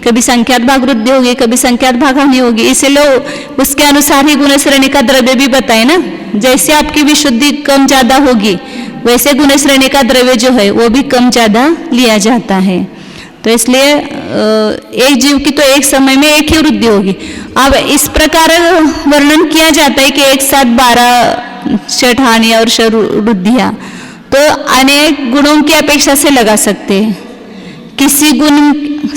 कभी संख्यात भाग वृद्धि होगी, कभी संख्यात भाग हानि होगी। इसलिए उसके अनुसार ही गुण श्रेणी का द्रव्य भी बताए ना, जैसे आपकी विशुद्धि कम ज्यादा होगी वैसे गुण श्रेणी का द्रव्य जो है वो भी कम ज्यादा लिया जाता है। तो इसलिए एक जीव की तो एक समय में एक ही वृद्धि होगी। अब इस प्रकार वर्णन किया जाता है कि एक साथ 12 षट हानि और षट वृद्धियां तो अनेक गुणों की अपेक्षा से लगा सकते हैं। किसी गुण,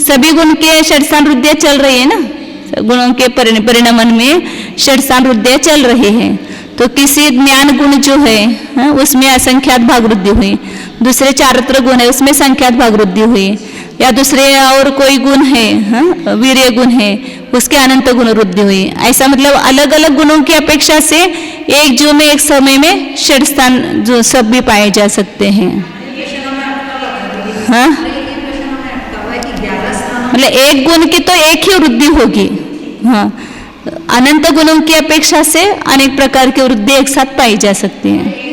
सभी गुण के षट्स्थान वृद्धियां चल रही है ना, गुणों के परिणमन में षट्स्थान वृद्धियां चल रही है। तो किसी ज्ञान गुण जो है उसमें असंख्यात भाग वृद्धि हुई, दूसरे चारित्र गुण है उसमें संख्यात भाग वृद्धि हुई, या दूसरे और कोई गुण है वीर्य गुण है उसके अनंत गुण वृद्धि हुई। ऐसा मतलब अलग अलग गुणों की अपेक्षा से एक जीव में एक समय में षट्स्थान जो सब भी पाए जा सकते हैं। हाँ, मतलब एक गुण की तो एक ही वृद्धि होगी। हाँ, अनंत गुणों की अपेक्षा से अनेक प्रकार की वृद्धि एक साथ पाई जा सकती है।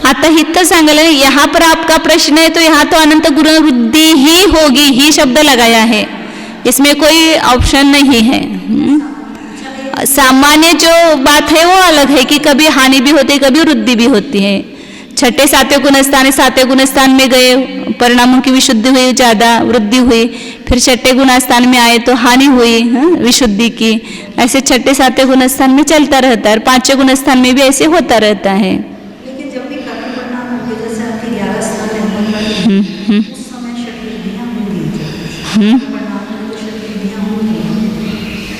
आता हित सांगल यहाँ पर आपका प्रश्न है, तो यहाँ तो अनंत गुण वृद्धि ही होगी ही शब्द लगाया है, इसमें कोई ऑप्शन नहीं है। सामान्य जो बात है वो अलग है कि कभी हानि भी होती है कभी वृद्धि भी होती है। छठे सातवें गुणस्थान, सातवें गुणस्थान में गए परिणामों की विशुद्धि हुई, ज्यादा वृद्धि हुई, फिर छठे गुणस्थान में आए तो हानि हुई विशुद्धि की। ऐसे छठे सातवें गुणस्थान में चलता रहता है, और पांचवें गुणस्थान में भी ऐसे होता रहता है। लेकिन जब भी कर्म परिणाम होंगे, जैसे आपके 11 स्थान में उस समय षट्वृद्धियां होंगी,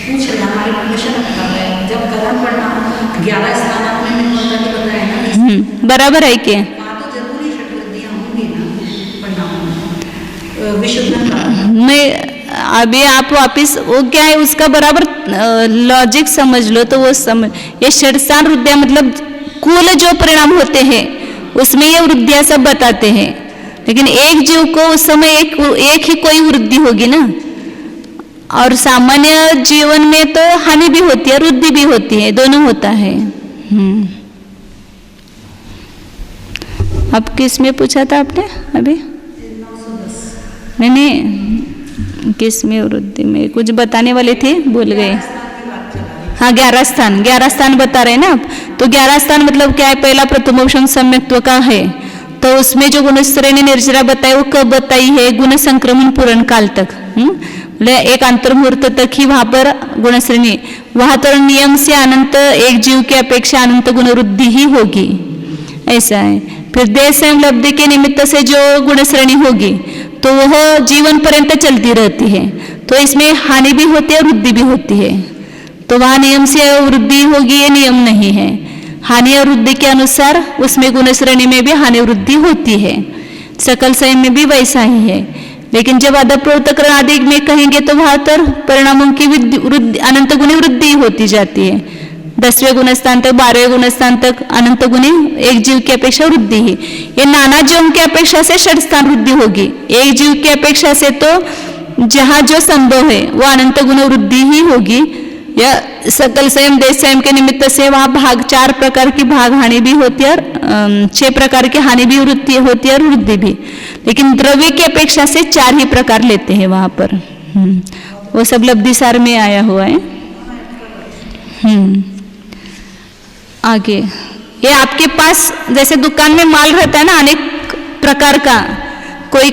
पूछ रहे हमारे प्रश्न कर रहे हैं, जब कर्म परिणाम 11 स्थान आपने निर्मलता के बताया ना, बराबर है क्या? तो जरूरी षट्वृद्धियां होंगी ना परिणाम विशुद्ध में। अभी आप वापिस वो क्या है उसका बराबर लॉजिक समझ लो, तो वो समझ, ये षट्स्थान वृद्धियां मतलब कुल जो परिणाम होते हैं उसमें ये वृद्धियां सब बताते हैं। लेकिन एक जीव को उस समय एक ही कोई वृद्धि होगी ना, और सामान्य जीवन में तो हानि भी होती है वृद्धि भी होती है, दोनों होता है। अब किस में पूछा था आपने अभी? नहीं, किस में वृद्धि में कुछ बताने वाले थे, भूल गए। हाँ 11 स्थान बता रहे हैं ना आप। तो 11 स्थान मतलब क्या है, पहला प्रथमोपम सम्यक्त्व का है, तो उसमें जो गुणश्रेणी निर्जरा बताई वो कब बताई है, गुण संक्रमण पूर्ण काल तक, एक अंतर्मुहूर्त तक ही वहां पर गुणश्रेणी, वहां तो नियम से अनंत एक जीव की अपेक्षा अनंत गुण वृद्धि ही होगी, ऐसा है। फिर देह स्वयं लब्धि के निमित्त से जो गुणश्रेणी होगी तो वह जीवन पर्यंत चलती रहती है, तो इसमें हानि भी होती है वृद्धि भी होती है, तो वहां नियम से वृद्धि होगी ये नियम नहीं है। हानि और वृद्धि के अनुसार उसमें गुणश्रेणी में भी हानि वृद्धि होती है, सकल संयम में भी वैसा ही है। लेकिन जब अदब प्रवृत्तकरण आदि में कहेंगे तो वहां पर परिणामों की वृद्धि अनंत गुणी वृद्धि होती जाती है, 10वें गुणस्थान तक 12वें गुणस्थान तक अनंत गुणी एक जीव की अपेक्षा वृद्धि ही। ये नाना जीवों की अपेक्षा से षठ स्थान वृद्धि होगी, एक जीव की अपेक्षा से तो जहां जो संभव है वो अनंत गुण वृद्धि ही होगी। या सकल संयम देश संयम के निमित्त से वहां भाग 4 प्रकार की भाग हानि भी होती है और 6 प्रकार की हानि भी वृद्धि होती है और वृद्धि भी, लेकिन द्रव्य की अपेक्षा से 4 ही प्रकार लेते हैं वहां पर। वो सब लब्धिसार में आया हुआ है। आगे ये आपके पास जैसे दुकान में माल रहता है ना अनेक प्रकार का, कोई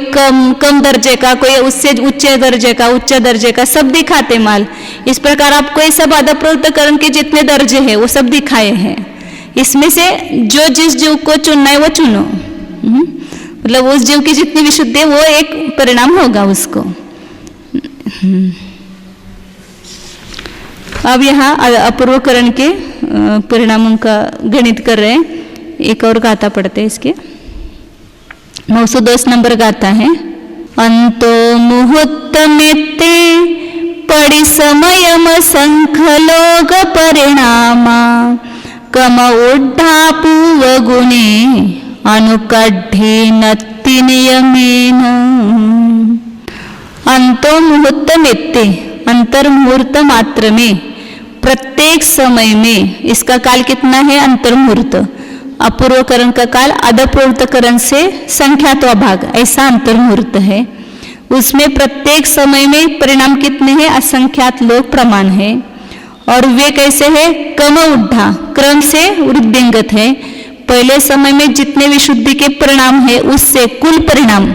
कम दर्जे का, कोई उससे उच्च दर्जे का, उच्च दर्जे का, सब दिखाते माल। इस प्रकार आपको ये सब अदब प्रवृत्तकरण के जितने दर्जे हैं वो सब दिखाए हैं, इसमें से जो जिस जीव को चुनना है वो चुनो, मतलब उस जीव की जितनी विशुद्धि है वो एक परिणाम होगा उसको। अब यहाँ अपूर्वकरण के परिणामों का गणित कर रहे हैं, एक और गाथा पढ़ते हैं इसके। 910 नंबर गाथा है। अंतो मुहूर्तमेते पड़ी समयम संखलोग परिणामा कम उड्ढा पूव गुणे अनुकड्ढे नत्ति नियमेन। अंतो मुहूर्तमेते अंतर मुहूर्त मात्र में, प्रत्येक समय में, इसका काल कितना है अंतर मुहूर्त, अपूर्वकरण का काल अदब प्रवृत्तकरण से संख्यात्वा भाग ऐसा अंतर मुहूर्त है, उसमें प्रत्येक समय में परिणाम कितने हैं असंख्यात लोग प्रमाण है, और वे कैसे है कम उड्ढा क्रम से वृद्धिंगत है। पहले समय में जितने विशुद्धि के परिणाम है उससे कुल परिणाम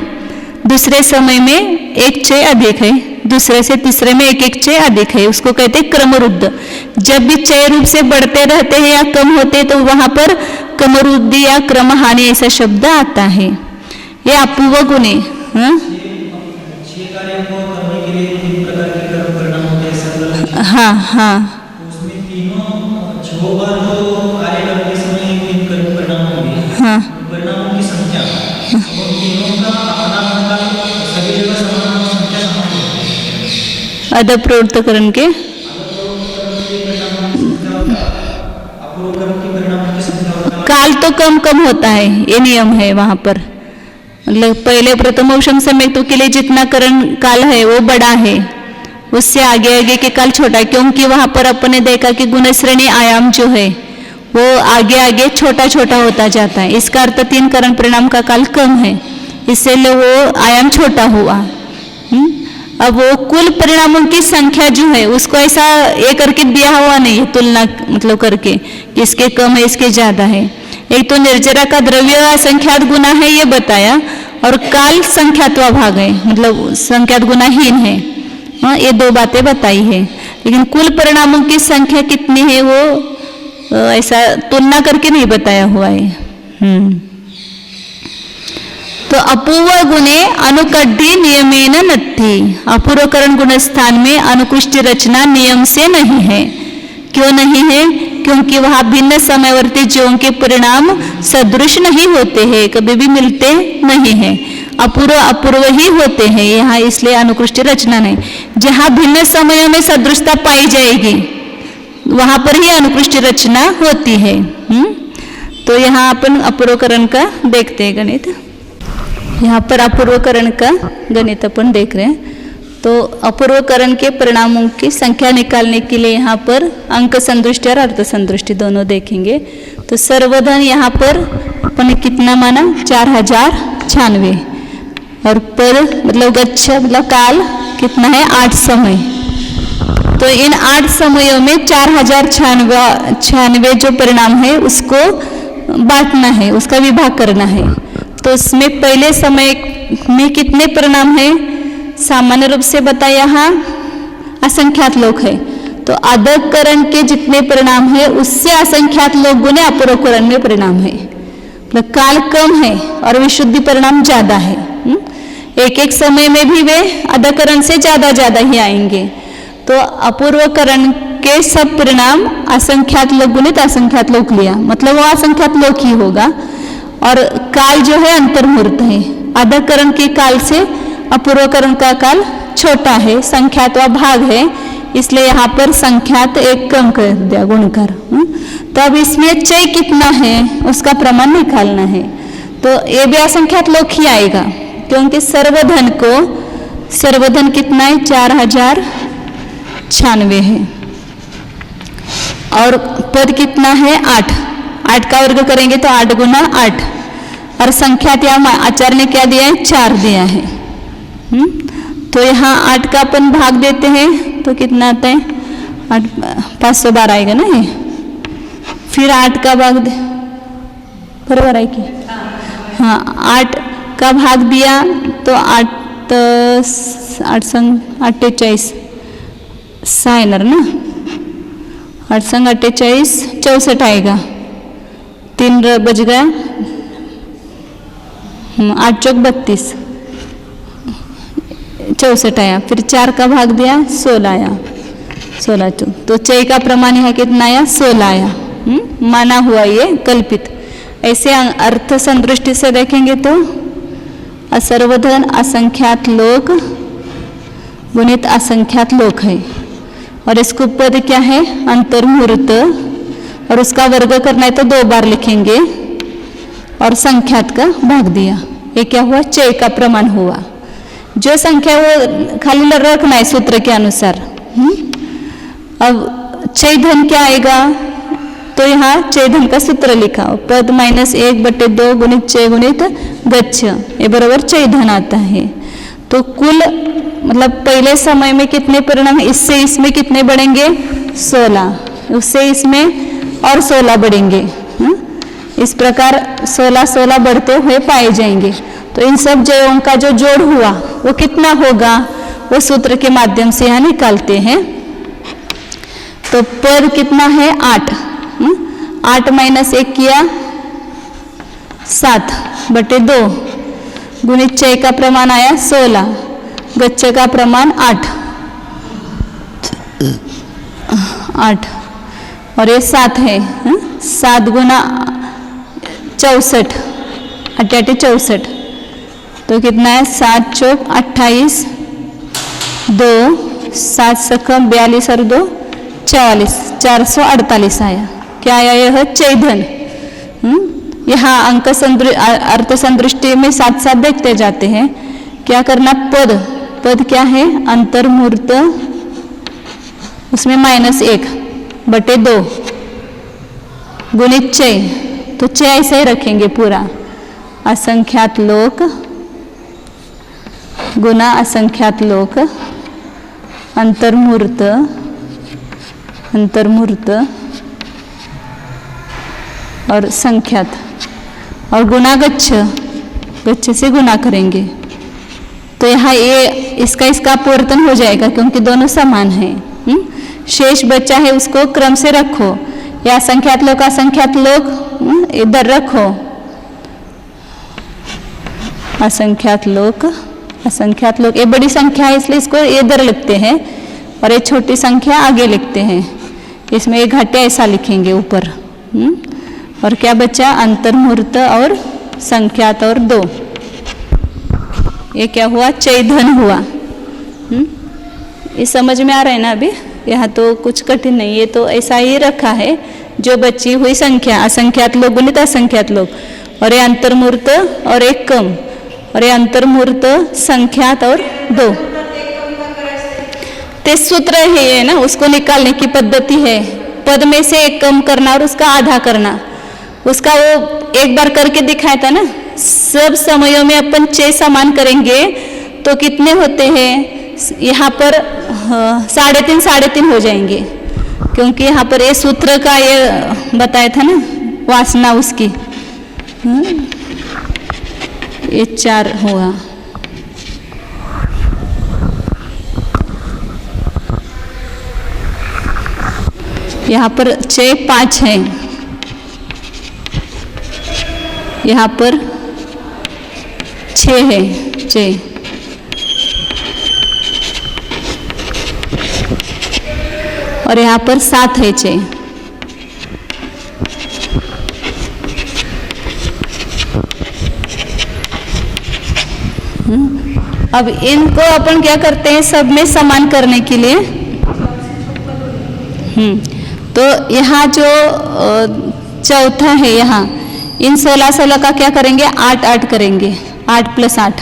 दूसरे समय में एक चय अधिक है, दूसरे से तीसरे में एक चय अधिक है, उसको कहते हैं क्रमरुद्ध। जब भी चय रूप से बढ़ते रहते हैं या कम होते तो वहां पर क्रमरुद्धि या क्रम हानि ऐसा शब्द आता है। ये अपूर्व गुणे हाँ हाँ हाँ अदब प्रवृत्तकरण के काल तो कम कम होता है, ये नियम है वहां पर, मतलब पहले प्रथमोपम सम्यक्त्व के लिए जितना करण काल है वो बड़ा है, उससे आगे आगे के काल छोटा है, क्योंकि वहां पर अपने देखा कि गुणश्रेणी आयाम जो है वो आगे आगे छोटा छोटा होता जाता है, इसका अर्थ 3 करण परिणाम का काल कम है, इसलिए वो आयाम छोटा हुआ। अब वो कुल परिणामों की संख्या जो है उसको ऐसा ये करके दिया हुआ नहीं है, तुलना मतलब करके कि इसके कम है इसके ज्यादा है। एक तो निर्जरा का द्रव्य असंख्यात गुना है ये बताया, और काल संख्यात्वा भाग है मतलब संख्यात गुनाहीन है, हाँ ये 2 बातें बताई है। लेकिन कुल परिणामों की संख्या कितनी है वो ऐसा तुलना करके नहीं बताया हुआ है। तो अपूर्व गुणे अनुकड्ढी नियमेन नत्थि, अपूर्वकरण गुण स्थान में अनुकृष्टि रचना नियम से नहीं है। क्यों नहीं है? क्योंकि वहां भिन्न समयवर्ती जीवों के परिणाम सदृश नहीं होते हैं, कभी भी मिलते नहीं है, अपूर्व अपूर्व ही होते हैं यहाँ, इसलिए अनुकृष्टि रचना नहीं। जहाँ भिन्न समयों में सदृशता पाई जाएगी वहां पर ही अनुकृष्टि रचना होती है। तो यहाँ अपन अपूर्वकरण का देखते हैं गणित। यहाँ पर अपूर्वकरण का गणित अपन देख रहे हैं। तो अपूर्वकरण के परिणामों की संख्या निकालने के लिए यहाँ पर अंक संदृष्टि और अर्थ संदृष्टि दोनों देखेंगे। तो सर्वधन यहाँ पर अपन कितना माना 4096, और पर मतलब गच्छ मतलब काल कितना है 8 समय। तो इन 8 समयों में 4096 जो परिणाम है उसको बांटना है, उसका विभाग करना है। तो उसमें पहले समय में कितने परिणाम है? सामान्य रूप से बताया यहाँ असंख्यात लोक है, तो अधकरण के जितने परिणाम है उससे असंख्यात लोक गुने अपूर्वकरण में परिणाम है। मतलब काल कम है और विशुद्धि परिणाम ज्यादा है। एक एक समय में भी वे अधकरण से ज्यादा ही आएंगे। तो अपूर्वकरण के सब परिणाम असंख्यात लोक गुणित असंख्यात लोक लिया, मतलब वो असंख्यात लोक ही होगा। और काल जो है अंतर्मुहूर्त है, अधकरण के काल से अपूर्वकरण का काल छोटा है, संख्यात व भाग है, इसलिए यहाँ पर संख्यात एक कम कर दिया गुणकर। तो अब इसमें चय कितना है उसका प्रमाण निकालना है। तो ये भी असंख्यात लोक ही आएगा, क्योंकि सर्वधन कितना है? 4096 है। और पद कितना है? 8। 8 का वर्ग करेंगे तो 8 गुना 8। और संख्यात यहाँ आचार्य ने क्या दिया है? 4 दिया है। तो यहाँ 8 का अपन भाग देते हैं तो कितना आता है? 8 512 आएगा ना ये। फिर 8 का भाग दे, बराबर है कि? हाँ, 8 का भाग दिया तो 8 संग 48 साइनर ना, 8 संग 48 64 आएगा। 3 बज गया, 8 चौक 32 64 आया। फिर 4 का भाग दिया 16 आया, 16 चौक। तो चय का प्रमाण यहाँ कितना आया? 16 आया। माना हुआ ये कल्पित। ऐसे अर्थ संदृष्टि से देखेंगे तो असर्वधन असंख्यात लोक गुणित असंख्यात लोक है, और इसको पद क्या है? अंतर्मुहूर्त। और उसका वर्ग करना है तो 2 बार लिखेंगे, और संख्यात का भाग दिया। ये क्या हुआ? चय का प्रमाण हुआ। जो संख्या वो खाली रखना है सूत्र के अनुसार। अब चय धन क्या आएगा? तो यहाँ चय धन का सूत्र लिखा, पद -1/2 गुणित चय गुणित गच्छ, ये बराबर चय धन आता है। तो कुल मतलब पहले समय में कितने परिणाम? इससे इसमें कितने बढ़ेंगे? 16, उससे इसमें और 16 बढ़ेंगे। इस प्रकार 16 बढ़ते हुए पाए जाएंगे। तो इन सब जयों का जो जोड़ हुआ वो कितना होगा? वो सूत्र के माध्यम से यहाँ निकालते हैं। तो पद कितना है? 8। 8 - 1 किया 7/2 गुणित चय का प्रमाण आया 16, गच्छ का प्रमाण 8 और ये 7 है। 7 गुना 64, 88 64, तो कितना है? 7 चौक 28, 2 7 सकम 42 और 2 44, 448 आया। क्या आया? यह चय धन। यहाँ अंक अर्थ संदृष्टि में साथ साथ देखते जाते हैं। क्या करना? पद क्या है? अंतर्मुहूर्त, उसमें -1/2 गुणित चय। तो चय ऐसे ही रखेंगे पूरा, असंख्यात लोक गुना असंख्यात लोक अंतर्मुहूर्त और संख्यात, और गुना गच्छ से गुना करेंगे। तो यहाँ ये इसका अपवर्तन हो जाएगा क्योंकि दोनों समान हैं। शेष बचा है उसको क्रम से रखो, या असंख्यात लोक इधर रखो, असंख्यात लोक ये बड़ी संख्या है इसलिए इसको इधर लिखते हैं, और ये छोटी संख्या आगे लिखते हैं। इसमें एक घटे ऐसा लिखेंगे ऊपर। और क्या बचा? अंतर्मुहूर्त और संख्यात और 2। ये क्या हुआ? चय धन हुआ। ये समझ में आ रहा है ना? अभी यहाँ तो कुछ कठिन नहीं, ये तो ऐसा ही रखा है। जो बची हुई संख्या असंख्यात लोक गुणित असंख्यात लोक, और ये अंतर्मुहूर्त और एक कम, और ये अंतर्मुहूर्त संख्यात और 2। ते सूत्र है ना, उसको निकालने की पद्धति है। पद में से एक कम करना और उसका आधा करना, उसका वो एक बार करके दिखाया था ना। सब समयों में अपन 6 समान करेंगे तो कितने होते हैं? यहाँ पर 3.5 3.5 हो जाएंगे, क्योंकि यहाँ पर ये सूत्र का ये बताया था ना वासना उसकी। ये 4 हुआ। यहाँ पर 6 5 है, यहाँ पर 6 है 6, और यहाँ पर 7 है 6। अब इनको अपन क्या करते हैं सब में समान करने के लिए, तो यहाँ जो चौथा है यहाँ इन 16 16 का क्या करेंगे 8 8 करेंगे, 8 + 8,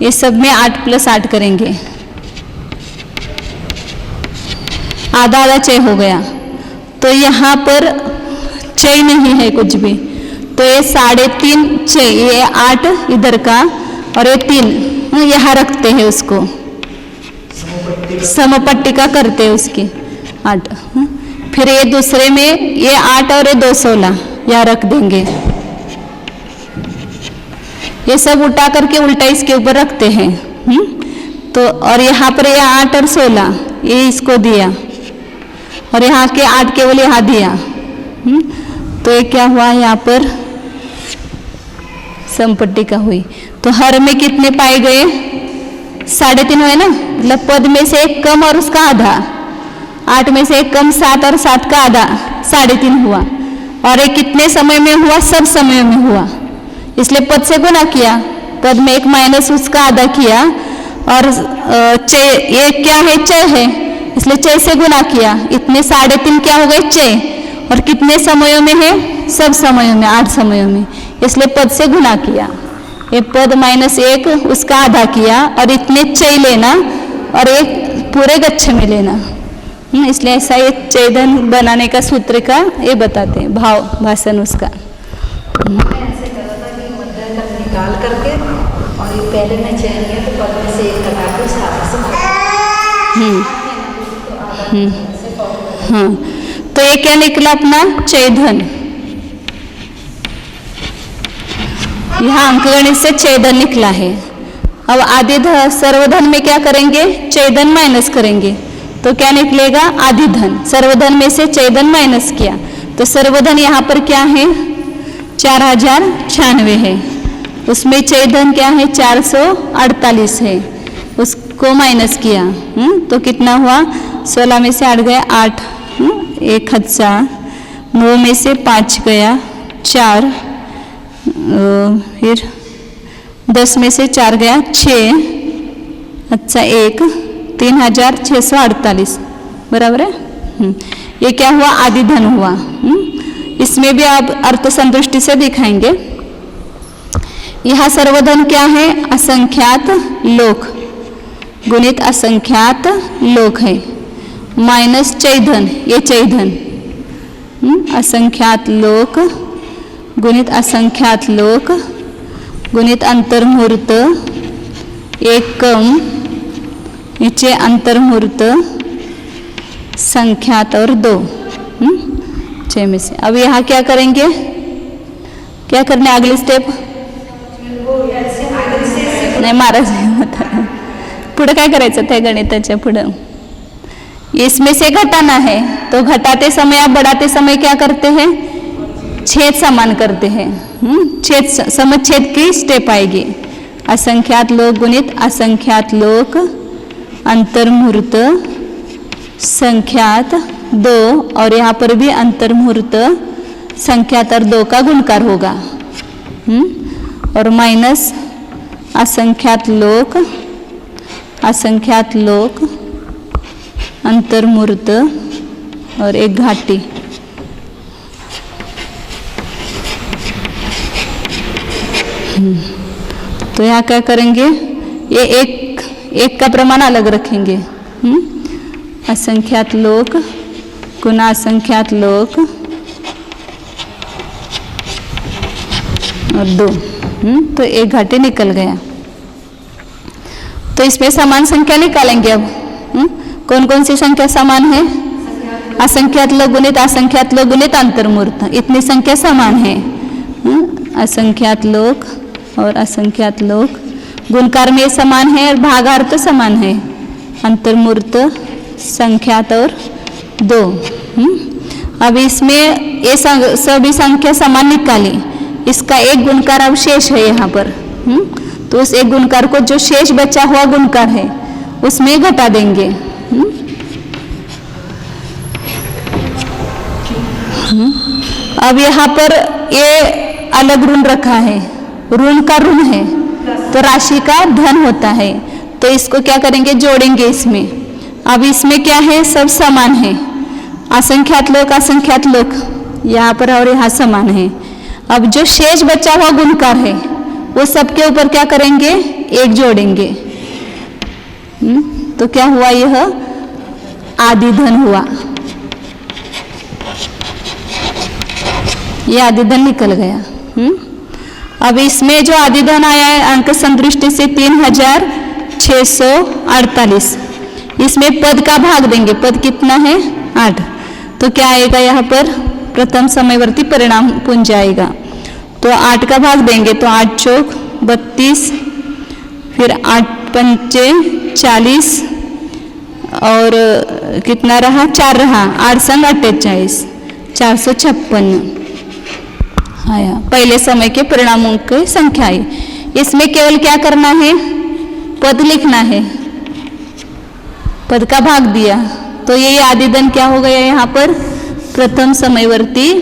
ये सब में 8 + 8 करेंगे, आधा आधा 6 हो गया। तो यहाँ पर 6 नहीं है कुछ भी, तो ये 3.5 6, ये 8 इधर का और ये 3 यहाँ रखते हैं, उसको समपट्टिका करते हैं उसकी 8। फिर ये दूसरे में ये 8 और ये 2 16 यहाँ रख देंगे, ये सब उठा करके उल्टा इसके ऊपर रखते हैं। तो और यहाँ पर ये 8 और 16 ये इसको दिया, और यहाँ के 8 केवल यहाँ दिया। तो ये क्या हुआ यहाँ पर समपट्टिका हुई। तो हर में कितने पाए गए 3.5 हुए ना, मतलब पद में से एक कम और उसका आधा, 8 में से एक कम 7 और 7 का आधा 3.5 हुआ। और ये कितने समय में हुआ, सब समय में हुआ, इसलिए पद से गुना किया, पद में एक माइनस उसका आधा किया, और ये क्या है 6 है, इसलिए 6 से गुना किया, इतने 3.5 क्या हो गए 6, और कितने समयों में है सब समयों में 8 समयों में, इसलिए पद से गुना किया। ये पद -1 उसका आधा किया, और इतने 6 लेना और एक पूरे गच्छ में लेना। इसलिए ऐसा ये छेदन बनाने का सूत्र का ये बताते हैं, भाव भाषण उसका। ऐसे करा था कि मध्य तक निकाल करके, और ये पहले में 6 लिया तो पद में से 1 कटा के 7 से हाँ, तो ये क्या निकला अपना छेदन। यहाँ अंकगणित से छेदन निकला है। अब आदि सर्वधन में क्या करेंगे, छेदन माइनस करेंगे, तो क्या निकलेगा आदि धन। सर्वधन में से छेदन माइनस किया, तो सर्वधन यहाँ पर क्या है 4096 है, उसमें छेदन क्या है 448 है, उसको माइनस किया। तो कितना हुआ 16 में से 8 गया 8, 1 हत्सा, 9 में से 5 गया 4, फिर 10 में से 4 गया 6, अच्छा 1, 3648 बराबर है। ये क्या हुआ आदि धन हुआ। इसमें भी आप अर्थ संतुष्टि से दिखाएंगे। यह सर्वधन क्या है असंख्यात लोक गुणित असंख्यात लोक है, माइनस चैधन, ये चैधन असंख्यात लोक गुणित असंख्यात लोक गुणित अंतर्मुहूर्त, एक कम नीचे अंतर्मुहूर्त संख्यात और 2 6 में से। अब यहाँ क्या करेंगे, क्या करने अगली स्टेप नाही महाराज पुढे काय करायचं त्या गणिताच्या पुढं, इसमें से घटाना है, तो घटाते समय या बढ़ाते समय क्या करते हैं छेद समान करते हैं। छेद समच्छेद की स्टेप आएगी। असंख्यात लोक गुणित असंख्यात लोक अंतर्मुहूर्त संख्यात 2, और यहाँ पर भी अंतर्मुहूर्त संख्यात और 2 का गुणकार होगा, और माइनस असंख्यात लोक अंतर्मुहूर्त और एक घाटी। तो यहाँ क्या करेंगे, ये एक का प्रमाण अलग रखेंगे। असंख्यात लोक गुना असंख्यात लोक और 2, तो एक घाटी निकल गया। तो इसमें समान संख्या निकालेंगे अब। कौन कौन सी संख्या समान है? असंख्यात लघु गुणित असंख्यात लघु गुणित अंतर्मूर्त, इतनी संख्या समान है। असंख्यात लोग और असंख्यात लोग गुणकार में समान है और भागार्थ समान है। अंतर्मूर्त संख्यात और 2। अब इसमें ये सभी संख्या समान निकाली, इसका एक गुणकार अवशेष है यहाँ पर। तो उस एक गुणकार को जो शेष बचा हुआ गुणकार है उसमें घटा देंगे। अब यहाँ पर ये अलग ऋण रखा है, ऋण का ऋण है तो राशि का धन होता है, तो इसको क्या करेंगे? जोड़ेंगे इसमें। अब इसमें क्या है? सब समान है, असंख्यात लोग यहाँ पर और यहाँ समान है। अब जो शेष बचा हुआ गुणकार है वो सबके ऊपर क्या करेंगे? एक जोड़ेंगे। तो क्या हुआ? यह आदि धन हुआ, यह आदि धन निकल गया। अब इसमें जो आदि धन आया है अंक संदृष्टि से 3648, इसमें पद का भाग देंगे। पद कितना है? 8। तो क्या आएगा यहाँ पर? प्रथम समयवर्ती परिणाम पुंज आएगा। तो 8 का भाग देंगे तो 8 चौक 32, फिर 8 पंचे 40 और कितना रहा? 4 रहा, 8 संग 48, 456 आया। पहले समय के परिणामों की संख्या आई। इसमें केवल क्या करना है? पद लिखना है, पद का भाग दिया तो ये आदि धन क्या हो गया? यहाँ पर प्रथम समयवर्ती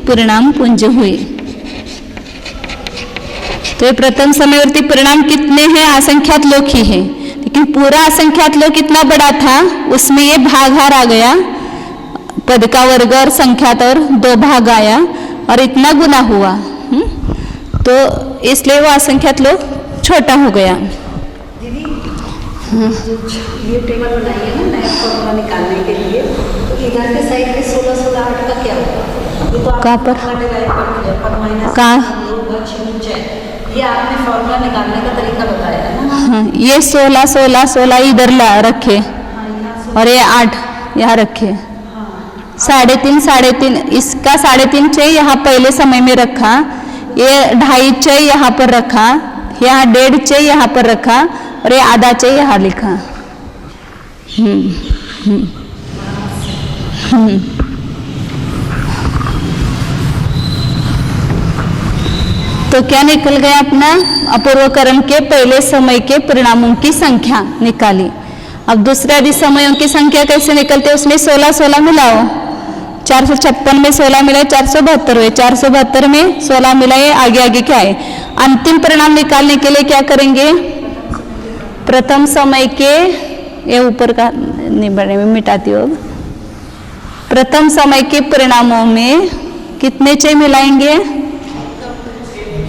परिणाम पुंज हुए। तो ये प्रथम समयवर्ती परिणाम कितने हैं? असंख्यात लोग ही है, लेकिन पूरा असंख्यात लोग कितना बड़ा था उसमें ये भागाहार आ गया, पद का वर्ग और संख्यात और 2 भाग आया और इतना गुना हुआ। तो इसलिए वो असंख्यात लोग छोटा हो गया। दीदी ये टेबल बनाई है ना नया फॉर्मूला निकालने के लिए, तो इधर के साइड पे 16 8 का क्या होगा? ये तो कहाँ पर? कहाँ? ये आपने फॉर्मूला निकालने का तरीका बताया है ना। हाँ, ये 16 इधर ला रखे और ये 8 यहाँ रखे। 3.5 इसका 3.5 चाहिए यहाँ पहले समय में रखा, ये 2.5 चाहिए यहाँ पर रखा, यहाँ 1.5 चाहिए यहाँ पर रखा और ये आधा चाहिए यहाँ लिखा। तो क्या निकल गया? अपना अपूर्वकरण के पहले समय के परिणामों की संख्या निकाली। अब दूसरे आदि समयों की संख्या कैसे निकलते? उसमें 16 मिलाओ, 456 में 16 मिलाए 472 हुए, 472 में 16 मिलाए, आगे क्या है? अंतिम परिणाम निकालने के लिए क्या करेंगे? प्रथम समय के, ये ऊपर का निबड़ने में मिटाती हूँ। प्रथम समय के परिणामों में कितने चे मिलाएंगे?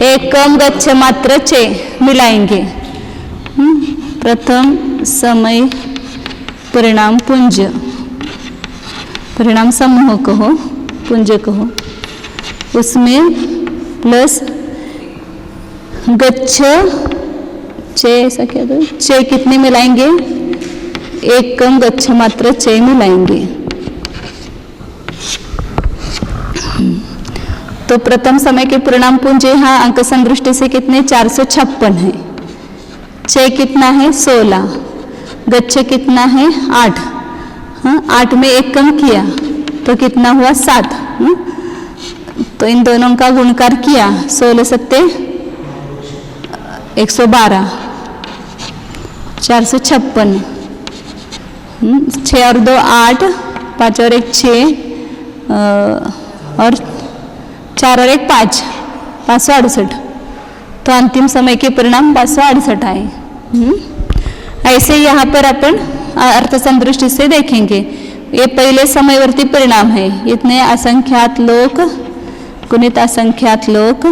एकम गच्छ मात्र चे मिलाएंगे। प्रथम समय परिणाम पुंज, परिणाम समूह कहो, पुंज कहो, उसमें प्लस गच्छ चे, ऐसा क्या दो? चे कितने मिलाएंगे? एकम गच्छ मात्र चे मिलाएंगे। तो प्रथम समय के परिणाम पुंज यहाँ अंक संदृष्टि से कितने? 456 है। चे कितना है? 16। गच्छ कितना है? 8। 8 में 1 कम किया तो कितना हुआ? 7। तो इन दोनों का गुणकार किया, 16 सत्ते 112, 456। 6 और 2 8, 5 और 1 6 और 4 और 1 5, 568। तो अंतिम समय के परिणाम 568 आए। ऐसे यहाँ पर अपन अर्थ संदृष्टि से देखेंगे। ये पहले समयवर्ती परिणाम है, इतने असंख्यात लोक गुणित असंख्यात लोक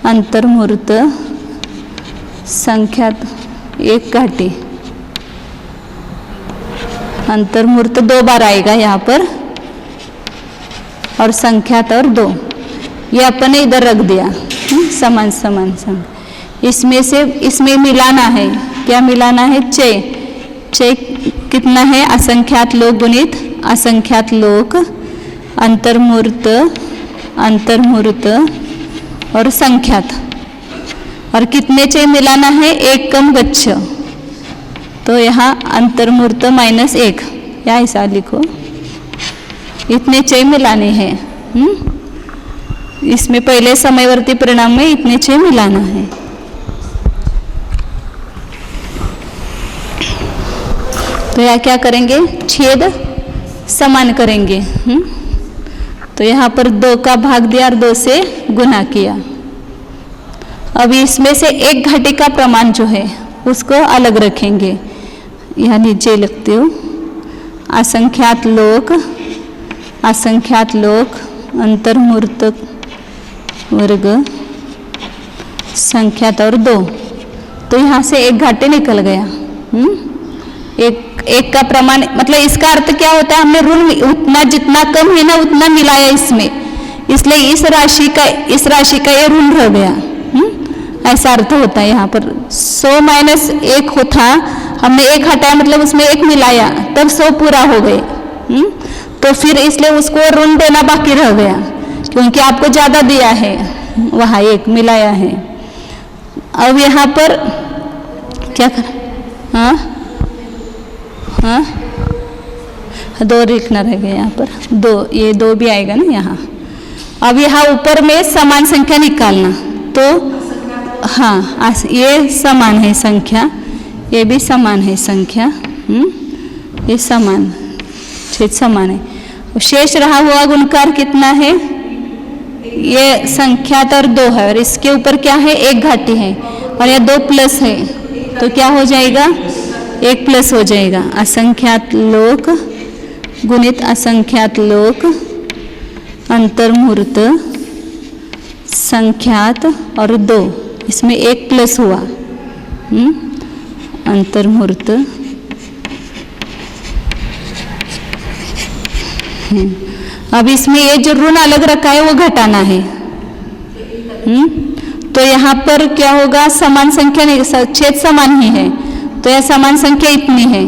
अंतर्मूर्त संख्यात 1 घाटी, अंतर्मूर्त 2 बार आएगा यहाँ पर और संख्यात और 2, ये अपन ने इधर रख दिया। समान। इसमें से इसमें मिलाना है, क्या मिलाना है? चय। चय कितना है? असंख्यात लोक गुणित असंख्यात लोक, अंतर्मूर्त, अंतर्मूर्त और संख्यात। और कितने चय मिलाना है? एक कम गच्छ, तो यहाँ अंतर्मूर्त -1, या ऐसा लिखो, इतने चय मिलाने हैं। इसमें पहले समयवर्ती परिणाम में इतने चय मिलाना है। तो यहाँ क्या करेंगे? छेद समान करेंगे। तो यहाँ पर 2 का भाग दिया और 2 से गुना किया। अब इसमें से एक घाटी का प्रमाण जो है उसको अलग रखेंगे। यहाँ नीचे लिखते हो, असंख्यात लोक, असंख्यात लोक, अंतर्मूर्त वर्ग, संख्यात और 2। तो यहाँ से एक घाटे निकल गया। एक का प्रमाण, मतलब इसका अर्थ क्या होता है? हमने ऋण उतना जितना कम है ना उतना मिलाया इसमें, इसलिए इस राशि का ये ऋण रह गया। ऐसा अर्थ होता है यहाँ पर। 100 - 1 होता, हमने 1 हटाया मतलब उसमें 1 मिलाया, तब 100 पूरा हो गए। तो फिर इसलिए उसको ऋण देना बाकी रह गया, क्योंकि आपको ज़्यादा दिया है, वहाँ 1 मिलाया है। अब यहाँ पर क्या कर, हाँ हाँ 2 लिखना रह गया यहाँ पर, 2, ये 2 भी आएगा ना यहाँ। अब यहाँ ऊपर में समान संख्या निकालना, तो हाँ ये समान है संख्या, ये भी समान है संख्या, ये समान, छेद समान है। शेष रहा हुआ गुणकार कितना है? ये संख्यात और 2 है, और इसके ऊपर क्या है? 1 घाटी है, और यह 2 प्लस है, तो क्या हो जाएगा? 1 प्लस हो जाएगा। असंख्यात लोक गुणित असंख्यात लोक, अंतर्मूर्त, संख्यात और 2, इसमें 1 प्लस हुआ, अंतर्मूर्त, अब इसमें ये जो ऋण अलग रखा है वो घटाना है। तो यहाँ पर क्या होगा? समान संख्या नहीं, छेद समान ही है, तो यह समान संख्या इतनी है,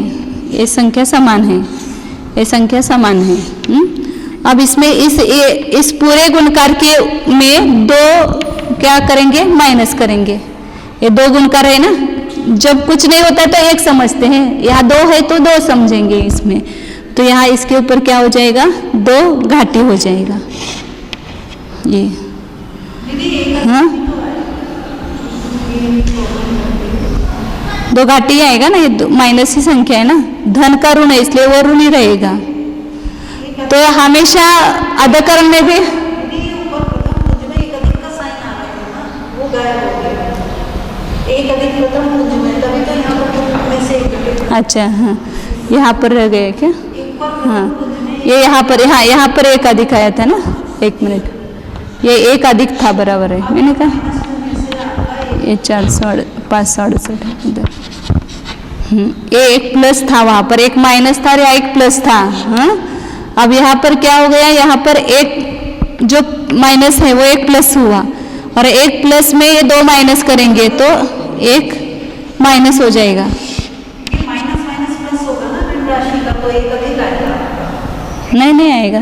ये संख्या समान है, ये संख्या समान है। अब इसमें इस पूरे गुणकार के में 2 क्या करेंगे? माइनस करेंगे। ये 2 गुणकार है ना, जब कुछ नहीं होता तो 1 समझते हैं, यहाँ 2 है तो 2 समझेंगे इसमें। तो यहाँ इसके ऊपर क्या हो जाएगा? 2 घाटी हो जाएगा ये। हाँ 2 घाटी आएगा ना, ये माइनस की संख्या है ना, धन का ऋण है इसलिए वो ऋण ही रहेगा। तो हमेशा अधकरण में भी अच्छा, हाँ यहाँ पर रह गए क्या? हाँ ये यहाँ पर 1 अधिक आया था ना, 1 मिनट, ये 1 अधिक था, बराबर है, मैंने कहा ये 465 इधर। ये 1 प्लस था, वहाँ पर 1 माइनस था और यहाँ 1 प्लस था। हाँ अब यहाँ पर क्या हो गया? यहाँ पर 1 जो माइनस है वो 1 प्लस हुआ, और 1 प्लस में ये 2 माइनस करेंगे तो 1 माइनस हो जाएगा। नहीं आएगा,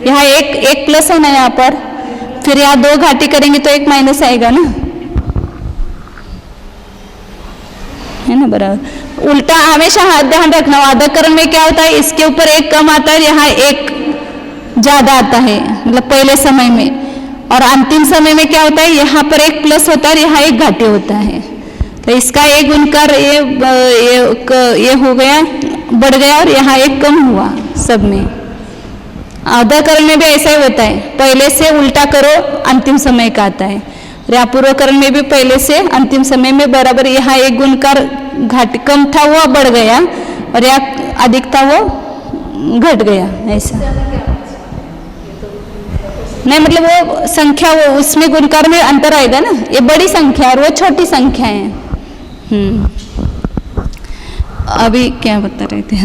यहाँ 1 प्लस है ना यहाँ पर, फिर यहाँ 2 घाटी करेंगे तो 1 माइनस आएगा ना, है ना, बराबर। उल्टा हमेशा ध्यान रखना, अधकरण में क्या होता है? इसके ऊपर 1 कम आता है, यहाँ 1 ज्यादा आता है, मतलब पहले समय में, और अंतिम समय में क्या होता है? यहाँ पर 1 प्लस होता है और यहाँ 1 घाटी होता है। तो इसका 1 गुणकार ये हो गया, बढ़ गया, और यहाँ 1 कम हुआ सब में। अधकरण में भी ऐसा ही होता है, पहले से उल्टा करो अंतिम समय का आता है। पूर्वकरण में भी पहले से अंतिम समय में बराबर, यहाँ 1 गुणकार घट कम था वो बढ़ गया, और यहाँ अधिक था वो घट गया, ऐसा नहीं, मतलब वो संख्या, वो उसमें गुणकार में अंतर आएगा ना, ये बड़ी संख्या और वो छोटी संख्या है। अभी क्या बता रहे थे?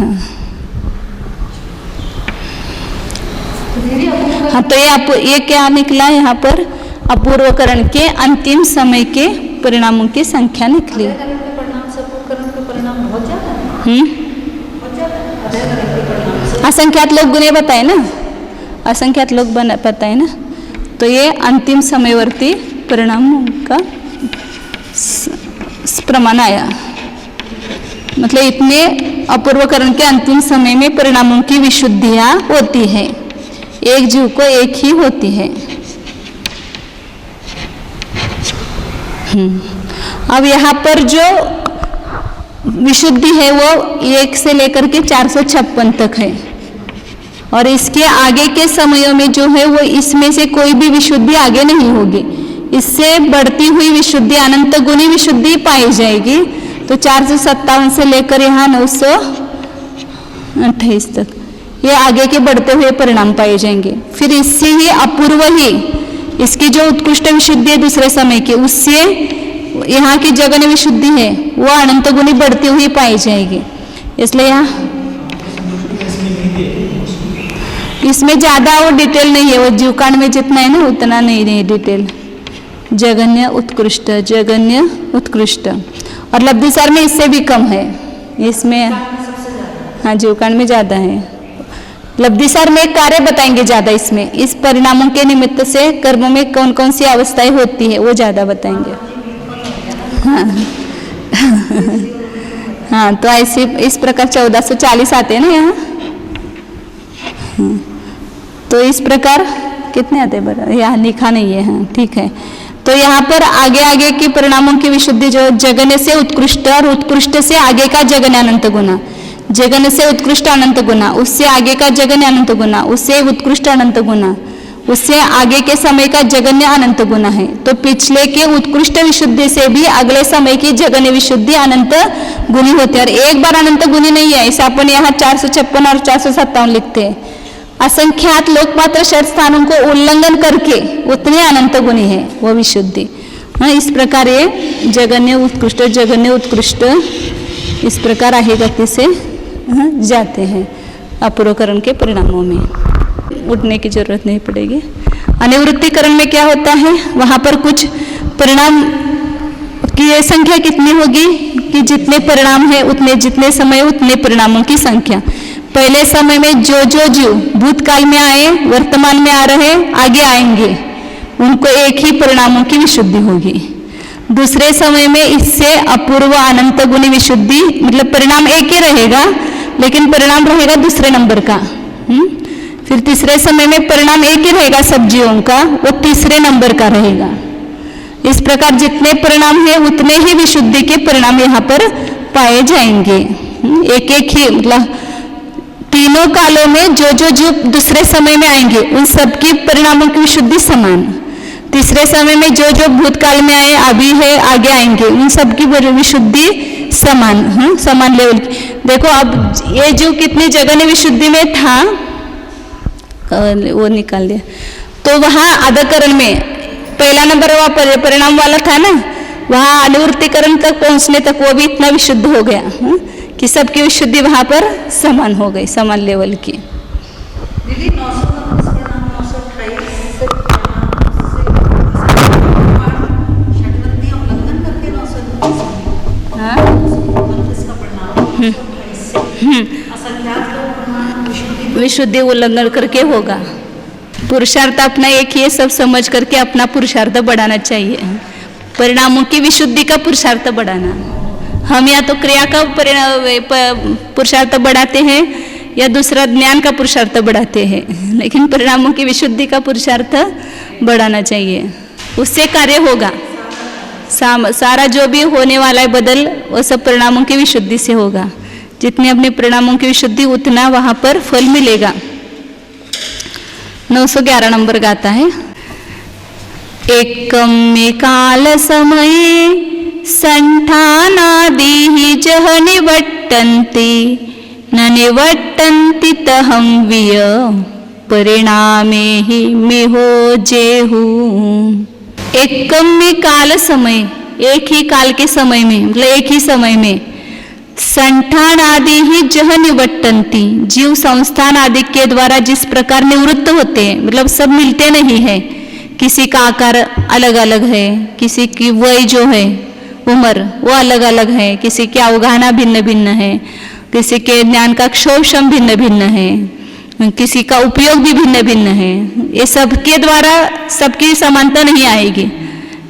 हाँ तो ये क्या निकला यहाँ पर? अपूर्वकरण के अंतिम समय के परिणामों की संख्या निकली। परिणाम सपूर्वकरण असंख्यात लोग गुणे बताए ना, असंख्यात लोग बताए ना, तो ये अंतिम समयवर्ती परिणाम का प्रमाण आया। मतलब इतने अपूर्वकरण के अंतिम समय में परिणामों की विशुद्धियां होती है, एक जीव को एक ही होती है। अब यहाँ पर जो विशुद्धि है वो 1 से लेकर के 456 तक है, और इसके आगे के समयों में जो है वो इसमें से कोई भी विशुद्धि आगे नहीं होगी। इससे बढ़ती हुई विशुद्धि अनंत गुणी विशुद्धि पाई जाएगी। तो 457 से लेकर यहाँ 928 तक ये आगे के बढ़ते हुए परिणाम पाए जाएंगे। फिर इससे ही अपूर्व ही इसकी जो उत्कृष्ट विशुद्धि है दूसरे समय की, उससे यहाँ की जगन विशुद्धि है वो अनंत गुणी बढ़ती हुई पाई जाएगी। इसलिए यहाँ इसमें ज़्यादा वो डिटेल नहीं है, वो जीवकांड में जितना है ना उतना नहीं डिटेल। जगन्य उत्कृष्ट, जगन्य उत्कृष्ट, और लब्धिसार में इससे भी कम है। इसमें हाँ जीवकांड में ज़्यादा है। लब्धिसार में कार्य बताएंगे ज़्यादा, इसमें इस परिणामों के निमित्त से कर्म में कौन कौन सी अवस्थाएं होती है वो ज़्यादा बताएंगे। हाँ हाँ, तो ऐसे इस प्रकार 1440 आते हैं ना यहाँ। तो इस प्रकार कितने आते हैं बराबर, यहाँ लिखा नहीं है। हाँ ठीक है। तो यहाँ पर आगे आगे के परिणामों की विशुद्धि जो जगन्य से उत्कृष्ट, और उत्कृष्ट से आगे का जगन्य अनंत गुना, जगन्य से उत्कृष्ट अनंत गुना, उससे आगे का जगन्य अनंत गुना, उससे उत्कृष्ट अनंत गुना, उससे आगे के समय का जगन्य अनंत गुना है। तो पिछले के उत्कृष्ट विशुद्धि से भी अगले समय की जगन्य विशुद्धि अनंत गुणी होती है। और एक बार अनंत गुणी नहीं है, इसे अपन यहाँ 456 और 457 लिखते हैं। असंख्यात लोकपात्र षट स्थानों को उल्लंघन करके उतने अनंत गुणी है वो विशुद्धि। हाँ, इस प्रकार ये जगन्य उत्कृष्ट इस प्रकार आहे गति से जाते हैं अपूर्वकरण के परिणामों में, उठने की जरूरत नहीं पड़ेगी। अनिवृत्तिकरण में क्या होता है, वहाँ पर कुछ परिणाम की ये संख्या कितनी होगी कि जितने परिणाम है उतने, जितने समय उतने परिणामों की संख्या। पहले समय में जो जो जीव भूतकाल में आए, वर्तमान में आ रहे, आगे आएंगे, उनको एक ही परिणामों की विशुद्धि होगी। दूसरे समय में इससे अपूर्व अनंत गुणी विशुद्धि, मतलब परिणाम एक ही रहेगा लेकिन परिणाम रहेगा दूसरे नंबर का। फिर तीसरे समय में परिणाम एक ही रहेगा सब जीवों का, वो तीसरे नंबर का रहेगा। इस प्रकार जितने परिणाम है उतने ही विशुद्धि के परिणाम यहाँ पर पाए जाएंगे। एक एक ही, मतलब तीनों कालों में जो जो जीव दूसरे समय में आएंगे उन सबकी परिणामों की विशुद्धि समान। तीसरे समय में जो जो भूतकाल में आए, अभी है, आगे आएंगे, उन सबकी विशुद्धि समान, समान लेवल की। देखो अब ये जो कितनी जगन्य विशुद्धि में था वो निकाल दिया, तो वहाँ आधाकरण में पहला नंबर वह परिणाम वाला था ना, वहाँ अनुवृत्तिकरण तक पहुँचने तक वो भी इतना विशुद्ध हो गया कि सबकी विशुद्धि वहाँ पर समान हो गई, समान लेवल की। दीदी 929 परिणाम 928 उल्लंघन करके 929 हाँ का परिणाम असंख्यात लोग विशुद्धि उल्लंघन करके होगा। पुरुषार्थ अपना एक ही है, सब समझ करके अपना पुरुषार्थ बढ़ाना चाहिए। परिणामों की विशुद्धि का पुरुषार्थ बढ़ाना, हम या तो क्रिया का पुरुषार्थ बढ़ाते हैं या दूसरा ज्ञान का पुरुषार्थ बढ़ाते हैं, लेकिन परिणामों की विशुद्धि का पुरुषार्थ बढ़ाना चाहिए, उससे कार्य होगा। सारा जो भी होने वाला है बदल, वो सब परिणामों की विशुद्धि से होगा। जितने अपने परिणामों की विशुद्धि उतना वहाँ पर फल मिलेगा। 911 नंबर गाता है। एकम्य काल समये संठानादि जह निवट्टन्ति न निवट्टन्ति तहं विय परिणामे ही मिहो जेहु। एकम्य काल समय, एक ही काल के समय में, मतलब एक ही समय में संठान आदि ही जह निवट्टन्ति, जीव संस्थान आदि के द्वारा जिस प्रकार निवृत्त होते हैं, मतलब सब मिलते नहीं है, किसी का आकार अलग अलग है, किसी की वय जो है उम्र वो अलग अलग है, किसी की अवगाहना भिन्न भिन्न है, किसी के ज्ञान का क्षोभम भिन्न भिन्न है, किसी का उपयोग भी भिन्न भिन्न है। ये सबके द्वारा सबकी समानता नहीं आएगी,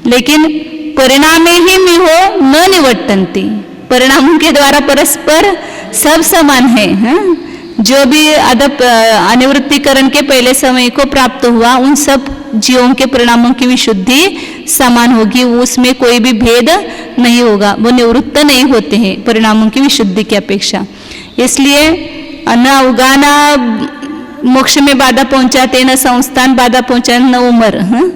लेकिन परिणामे ही मिहो न निवर्तन्ति, परिणामों के द्वारा परस्पर सब समान है। जो भी अनिवृत्तिकरण के पहले समय को प्राप्त हुआ उन सब जीवों के परिणामों की विशुद्धि समान होगी, उसमें कोई भी भेद नहीं होगा, वो निवृत्त नहीं होते हैं परिणामों की विशुद्धि की अपेक्षा। इसलिए न उगाना मोक्ष में बाधा पहुंचाते, न संस्थान बाधा पहुंचाते, न उम्र।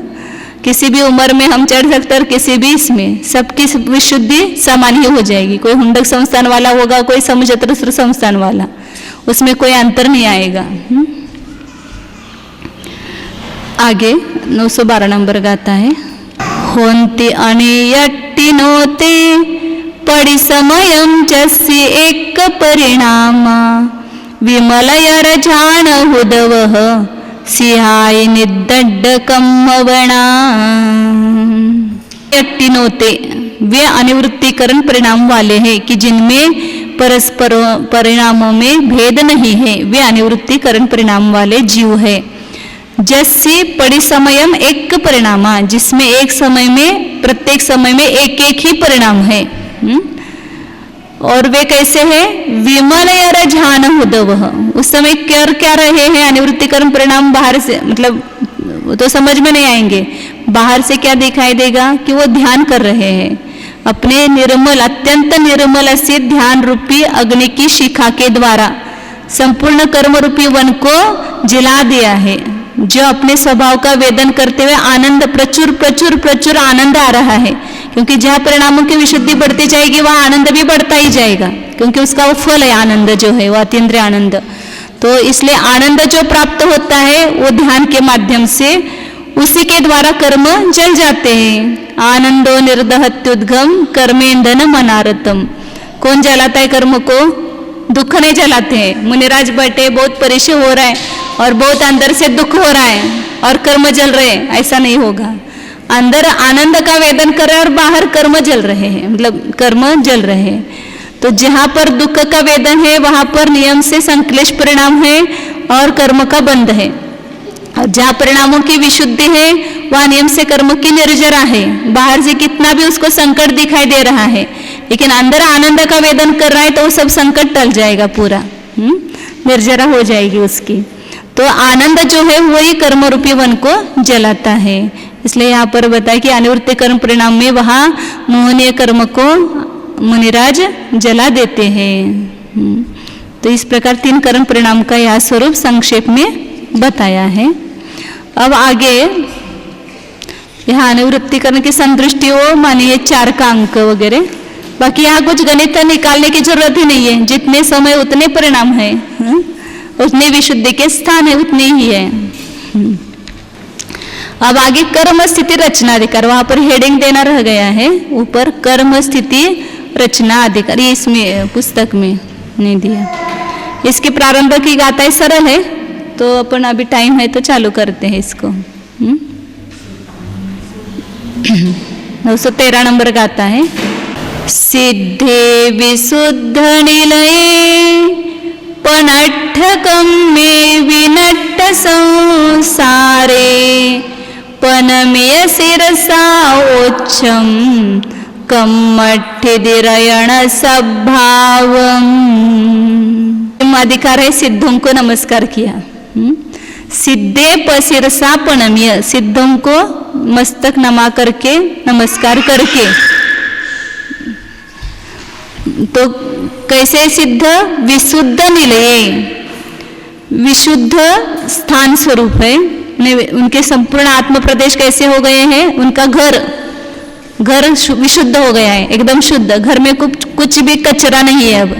किसी भी उम्र में हम चढ़ सकते और किसी भी इसमें सबकी विशुद्धि समान ही हो जाएगी। कोई हुंडक संस्थान वाला होगा, कोई समुचतुर संस्थान वाला, उसमें कोई अंतर नहीं आएगा। आगे 912 नंबर गाता है। होंति अणियट्टि नोते पड़ी समयम जस्सी एक परिणाम विमलयर जान हुदवह सिहाय निदड्ड कम्मवणा। यट्टि नोते वे अनिवृत्तिकरण परिणाम वाले हैं कि जिनमें परस्पर परिणामों में भेद नहीं है, वे अनिवृत्तिकरण परिणाम वाले जीव है। जैसे पड़ी समयम एक परिणामा, जिसमें एक समय में प्रत्येक समय में एक एक ही परिणाम है। और वे कैसे है? विमल या रझान हुदव, उस समय कर क्या रहे हैं अनिवृत्तिकरण परिणाम बाहर से, मतलब तो समझ में नहीं आएंगे। बाहर से क्या दिखाई देगा कि वो ध्यान कर रहे हैं, अपने निर्मल अत्यंत निर्मल से ध्यान रूपी अग्नि की शिखा के द्वारा संपूर्ण कर्म रूपी वन को जला दिया है। जो अपने स्वभाव का वेदन करते हुए आनंद प्रचुर प्रचुर प्रचुर आनंद आ रहा है, क्योंकि जहाँ परिणामों की विशुद्धि बढ़ती जाएगी वहाँ आनंद भी बढ़ता ही जाएगा, क्योंकि उसका वो फल है आनंद जो है, वो अतीन्द्रिय आनंद। तो इसलिए आनंद जो प्राप्त होता है वो ध्यान के माध्यम से, उसी के द्वारा कर्म जल जाते हैं। आनंदो निर्दहत्युद्गम कर्मेंधन मनारतम। कौन जलाता है कर्म को? दुख नहीं जलाते हैं। मुनिराज बैठे बहुत परेशान हो रहा है और बहुत अंदर से दुख हो रहा है और कर्म जल रहे हैं, ऐसा नहीं होगा। अंदर आनंद का वेदन कर रहे हैं और बाहर कर्म जल रहे हैं, मतलब कर्म जल रहे हैं। तो जहाँ पर दुख का वेदन है वहाँ पर नियम से संक्लेश परिणाम है और कर्म का बंध है, और जहाँ परिणामों की विशुद्धि है वहाँ नियम से कर्म की निर्जरा है। बाहर से कितना भी उसको संकट दिखाई दे रहा है, लेकिन अंदर आनंद का वेदन कर रहा है तो वो सब संकट टल जाएगा, पूरा निर्जरा हो जाएगी उसकी। तो आनंद जो है वही कर्म रूपी वन को जलाता है। इसलिए यहाँ पर बताया कि अनिवृत्ति कर्म परिणाम में वहाँ मोहनीय कर्म को मुनिराज जला देते हैं। तो इस प्रकार 3 कर्म परिणाम का यह स्वरूप संक्षेप में बताया है। अब आगे यहाँ अनिवृत्ति करण की संदृष्टि हो मानिए 4 का अंक वगैरह, बाकी यहाँ कुछ गणित निकालने की जरूरत ही नहीं है। जितने समय उतने परिणाम है, उतने विशुद्धि के स्थान है, उतने ही है। अब आगे कर्म स्थिति रचना अधिकार, वहां पर हेडिंग देना रह गया है ऊपर, कर्म स्थिति रचना अधिकार, ये इसमें पुस्तक में नहीं दिया। इसके प्रारंभ की गाथा सरल है, तो अपन अभी टाइम है तो चालू करते हैं इसको। 913 नंबर गाता है। सिद्धे विशुद्ध निलये पनट्ठकम में विनट्ट संसारे पनमेय शिरसा ओच्छम कम्मठिदिरयण सद्भावम। अधिकार है सिद्धों को नमस्कार किया। सिद्धे पशिरसा पनमेय, सिद्धों को मस्तक नमा करके नमस्कार करके। तो कैसे सिद्ध? विशुद्ध निलये, विशुद्ध स्थान स्वरूप है। उनके संपूर्ण आत्म प्रदेश कैसे हो गए हैं? उनका घर विशुद्ध हो गया है, एकदम शुद्ध। घर में कुछ भी कचरा नहीं है। अब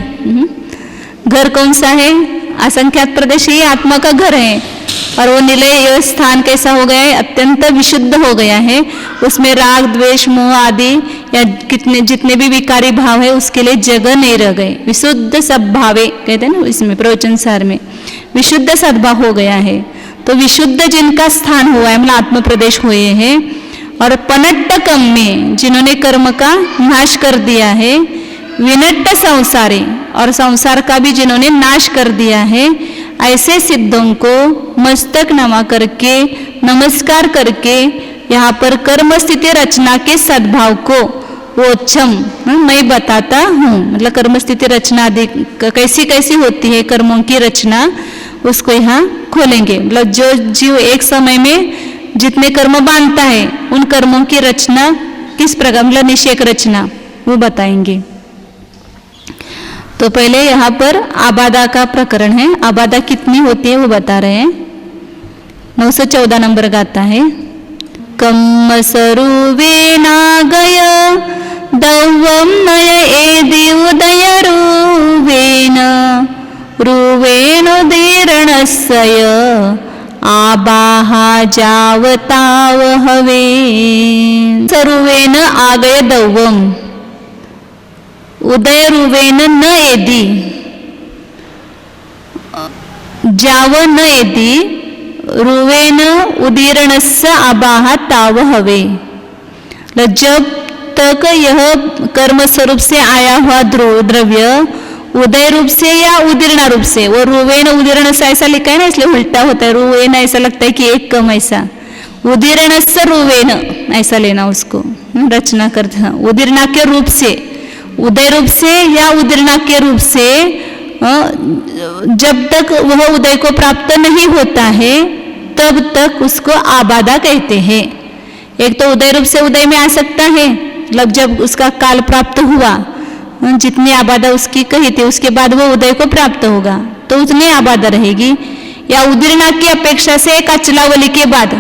घर कौन सा है? असंख्यात प्रदेश ही आत्मा का घर है, और वो निलय यह स्थान कैसा हो गया है? अत्यंत विशुद्ध हो गया है। उसमें राग द्वेष मोह आदि या जितने भी विकारी भाव है उसके लिए जगह नहीं रह गए। विशुद्ध सद्भावे कहते हैं ना, इसमें प्रवचन सार में विशुद्ध सद्भाव हो गया है। तो विशुद्ध जिनका स्थान हुआ है, मतलब आत्म प्रदेश हुए हैं। और पनट्टकम में जिन्होंने कर्म का नाश कर दिया है, विनट्ट संसारी, और संसार का भी जिन्होंने नाश कर दिया है, ऐसे सिद्धों को मस्तक नमा करके नमस्कार करके यहाँ पर कर्म स्थिति रचना के सद्भाव को वोच्छम मैं बताता हूँ। मतलब कर्म स्थिति रचना आदि कैसी कैसी होती है कर्मों की रचना, उसको यहाँ खोलेंगे। मतलब जो जीव एक समय में जितने कर्म बांधता है उन कर्मों की रचना किस प्रकार, मतलब निषेक रचना वो बताएंगे। तो पहले यहाँ पर आबादा का प्रकरण है। आबादा कितनी होती है वो बता रहे हैं। 914 नंबर का आता है। कम्म सरुवेनागय दौवम नय एदि उदय रुवेन रुवेणोदीर्णस्य आबाहा जावताव हवे। सरुवेन आगय दौवम उदय रुवेन न एदी जाव न एदी रुवेन उदीर्णस्य आबाहा ताव हवे। जब तक यह कर्म स्वरूप से आया हुआ द्रव्य उदय रूप से या उदीर्ण रूप से, वो रुवेन उदीर्ण से ऐसा लिखा है ना, इसलिए उल्टा होता है। रुवेन ऐसा लगता है कि एक कम, ऐसा उदीर्ण से रुवेन ऐसा लेना उसको, रचना करते उदीर्णा के रूप से, उदय रूप से या उदीर्णा के रूप से जब तक वह उदय को प्राप्त नहीं होता है तब तक उसको आबादा कहते हैं। एक तो उदय रूप से उदय में आ सकता है, मतलब जब उसका काल प्राप्त हुआ, जितनी आबादा उसकी कही थी उसके बाद वो उदय को प्राप्त होगा तो उतनी आबादा रहेगी, या उदीर्णा की अपेक्षा से एक अचलावली के बाद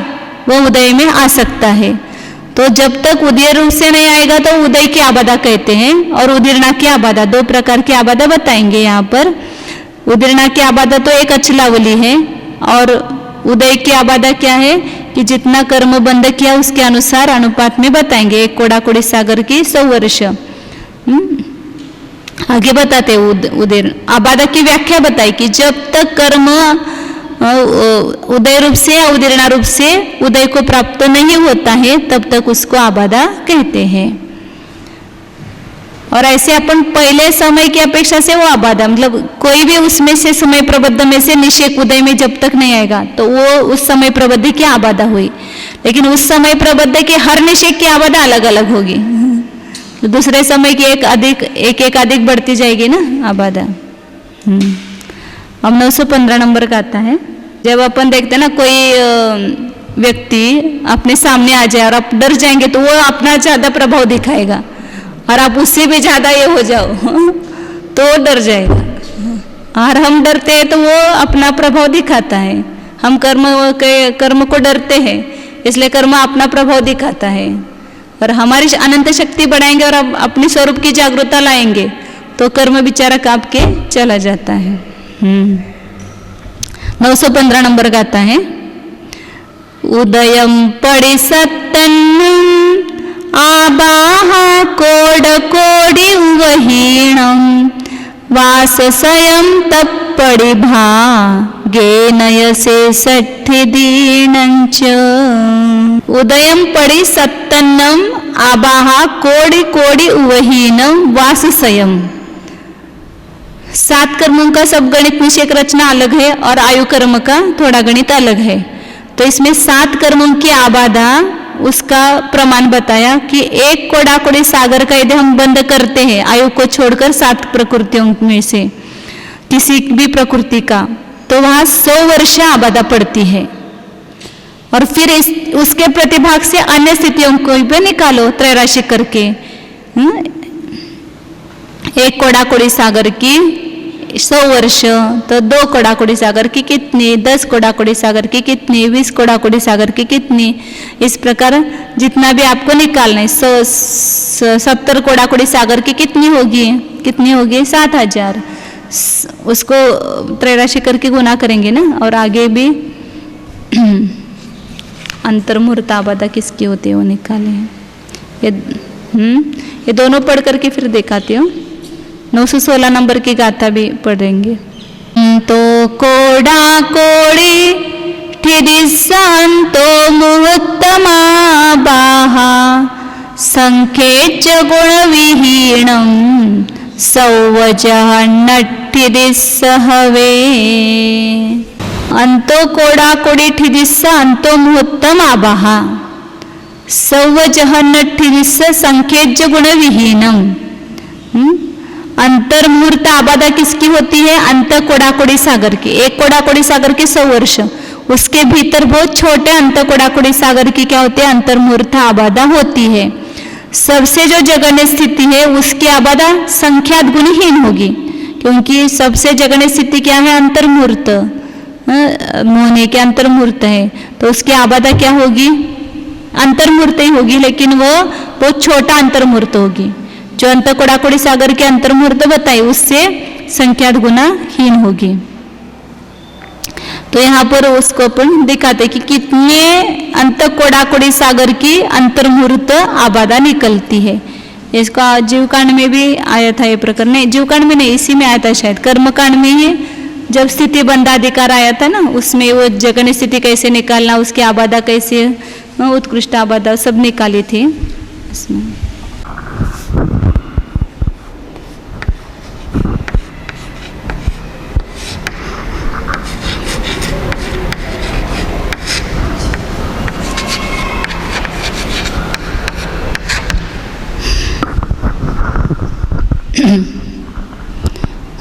वो उदय में आ सकता है। तो जब तक उदय रूप से नहीं आएगा तो उदय की आबादा कहते हैं, और उदीर्णा की आबादा, दो प्रकार की आबादा बताएंगे यहाँ पर। उदीर्णा की आबादा तो एक अचलावली है, और उदय की आबादा क्या है कि जितना कर्म बंध किया उसके अनुसार अनुपात में बताएंगे। एक कोड़ा कोड़ी सागर की 100 वर्ष। आगे बताते उदय आबादा की व्याख्या बताई कि जब तक कर्म उदय रूप से या उदीर्णा रूप से उदय को प्राप्त नहीं होता है तब तक उसको आबादा कहते हैं। और ऐसे अपन पहले समय की अपेक्षा से वो आबादा, मतलब कोई भी उसमें से समय प्रबद्ध में से निषेक उदय में जब तक नहीं आएगा तो वो उस समय प्रबद्ध की आबादा हुई, लेकिन उस समय प्रबद्ध के हर निषेक की आबादा अलग अलग होगी। तो दूसरे समय की एक अधिक बढ़ती जाएगी ना आबादा। अब 915 नंबर का आता है। जब अपन देखते हैं ना कोई व्यक्ति अपने सामने आ जाए और आप डर जाएंगे तो वो अपना ज्यादा प्रभाव दिखाएगा, और आप उससे भी ज्यादा ये हो जाओ तो वो डर जाएगा। और हम डरते हैं तो वो अपना प्रभाव दिखाता है। हम कर्म को डरते हैं इसलिए कर्म अपना प्रभाव दिखाता है, और हमारी अनंत शक्ति बढ़ाएंगे और अपनी स्वरूप की जागरूकता लाएंगे तो कर्म बेचारा कांप के चला जाता है। 915 नंबर का आता है। उदयम पड़ि सत्तन्नम आबाहा कोड कोडि वहीणम वाससयम तप्पड़ि भा गेनयसे सठ्ठि दीनंच। उदयम पड़ि सत्तन्नम आबाहा कोडि कोडि वहीणम वाससयम। 7 कर्मों का सब गणित निषेक रचना अलग है और आयु कर्म का थोड़ा गणित अलग है। तो इसमें 7 कर्मों की आबादा उसका प्रमाण बताया कि एक कोड़ा कोड़ी सागर का यदि हम बंद करते हैं आयु को छोड़कर 7 प्रकृतियों में से किसी भी प्रकृति का, तो वहां 100 वर्ष आबादा पड़ती है। और फिर उसके प्रतिभाग से अन्य स्थितियों को भी निकालो त्रैराशि करके। एक कोड़ा कोड़ी सागर की 100 वर्ष, तो 2 कोड़ा कोड़ी सागर की कितनी, 10 कोड़ा कोड़ी सागर की कितनी, 20 कोड़ा कोड़ी सागर की कितनी, इस प्रकार जितना भी आपको निकालना है। 70 कोड़ा कोड़ी सागर की कितनी होगी 7000। उसको त्रैराशि करके गुना करेंगे ना। और आगे भी अंतर्मुहूर्त आबादा किसकी होती है वो निकाले हैं। ये दोनों पढ़ करके फिर दिखाती हूँ। 916 नंबर की गाथा भी पढ़ेंगे। तो कोड़ा कोड़ी ठिदिसंतो मुहूर्तमा बाहा संखेच गुण विहीणम सौवजहन्नट्ठिदिस्सहवे अंतो कोडाकोडिठिदिस्स अंतो मुहूर्तम आबाहा सौवजहन्नट्ठिदिस्स संख्येज्य गुणविहीनम। अंतर्मुहूर्त आबादा किसकी होती है? अंत कोडाकोड़ी सागर की। एक कोडाकोड़ी सागर के 100 वर्ष, उसके भीतर बहुत छोटे अंत कोडाकोड़ी सागर की क्या होती है? अंतर्मुहूर्त आबादा होती है। सबसे जो जगन्य स्थिति है उसकी आबादा संख्यात गुणहीन होगी, क्योंकि सबसे जगन्य स्थिति क्या है? अंतर्मुहूर्त, मोहने के अंतर्मुहूर्त है, तो उसकी आबादा क्या होगी? अंतर्मुहूर्त ही होगी, लेकिन वो बहुत छोटा अंतर्मुहूर्त होगी। जो अंत कोडाकोड़ी सागर के अंतर्मुहूर्त बताए उससे संख्यात गुणाहीन होगी। तो यहाँ पर उसको अपन दिखाते कि कितने अंत कोडाकोड़ी सागर की अंतर्मुहूर्त आबादा निकलती है। इसका जीवकांड में भी आया था ये प्रकरण, नहीं जीवकांड में नहीं, इसी में आया था शायद, कर्मकांड में ही जब स्थिति बंधाधिकार आया था ना, उसमें वो जगन्य स्थिति कैसे निकालना, उसकी आबादा कैसे, उत्कृष्ट आबादा सब निकाली थी इसमें।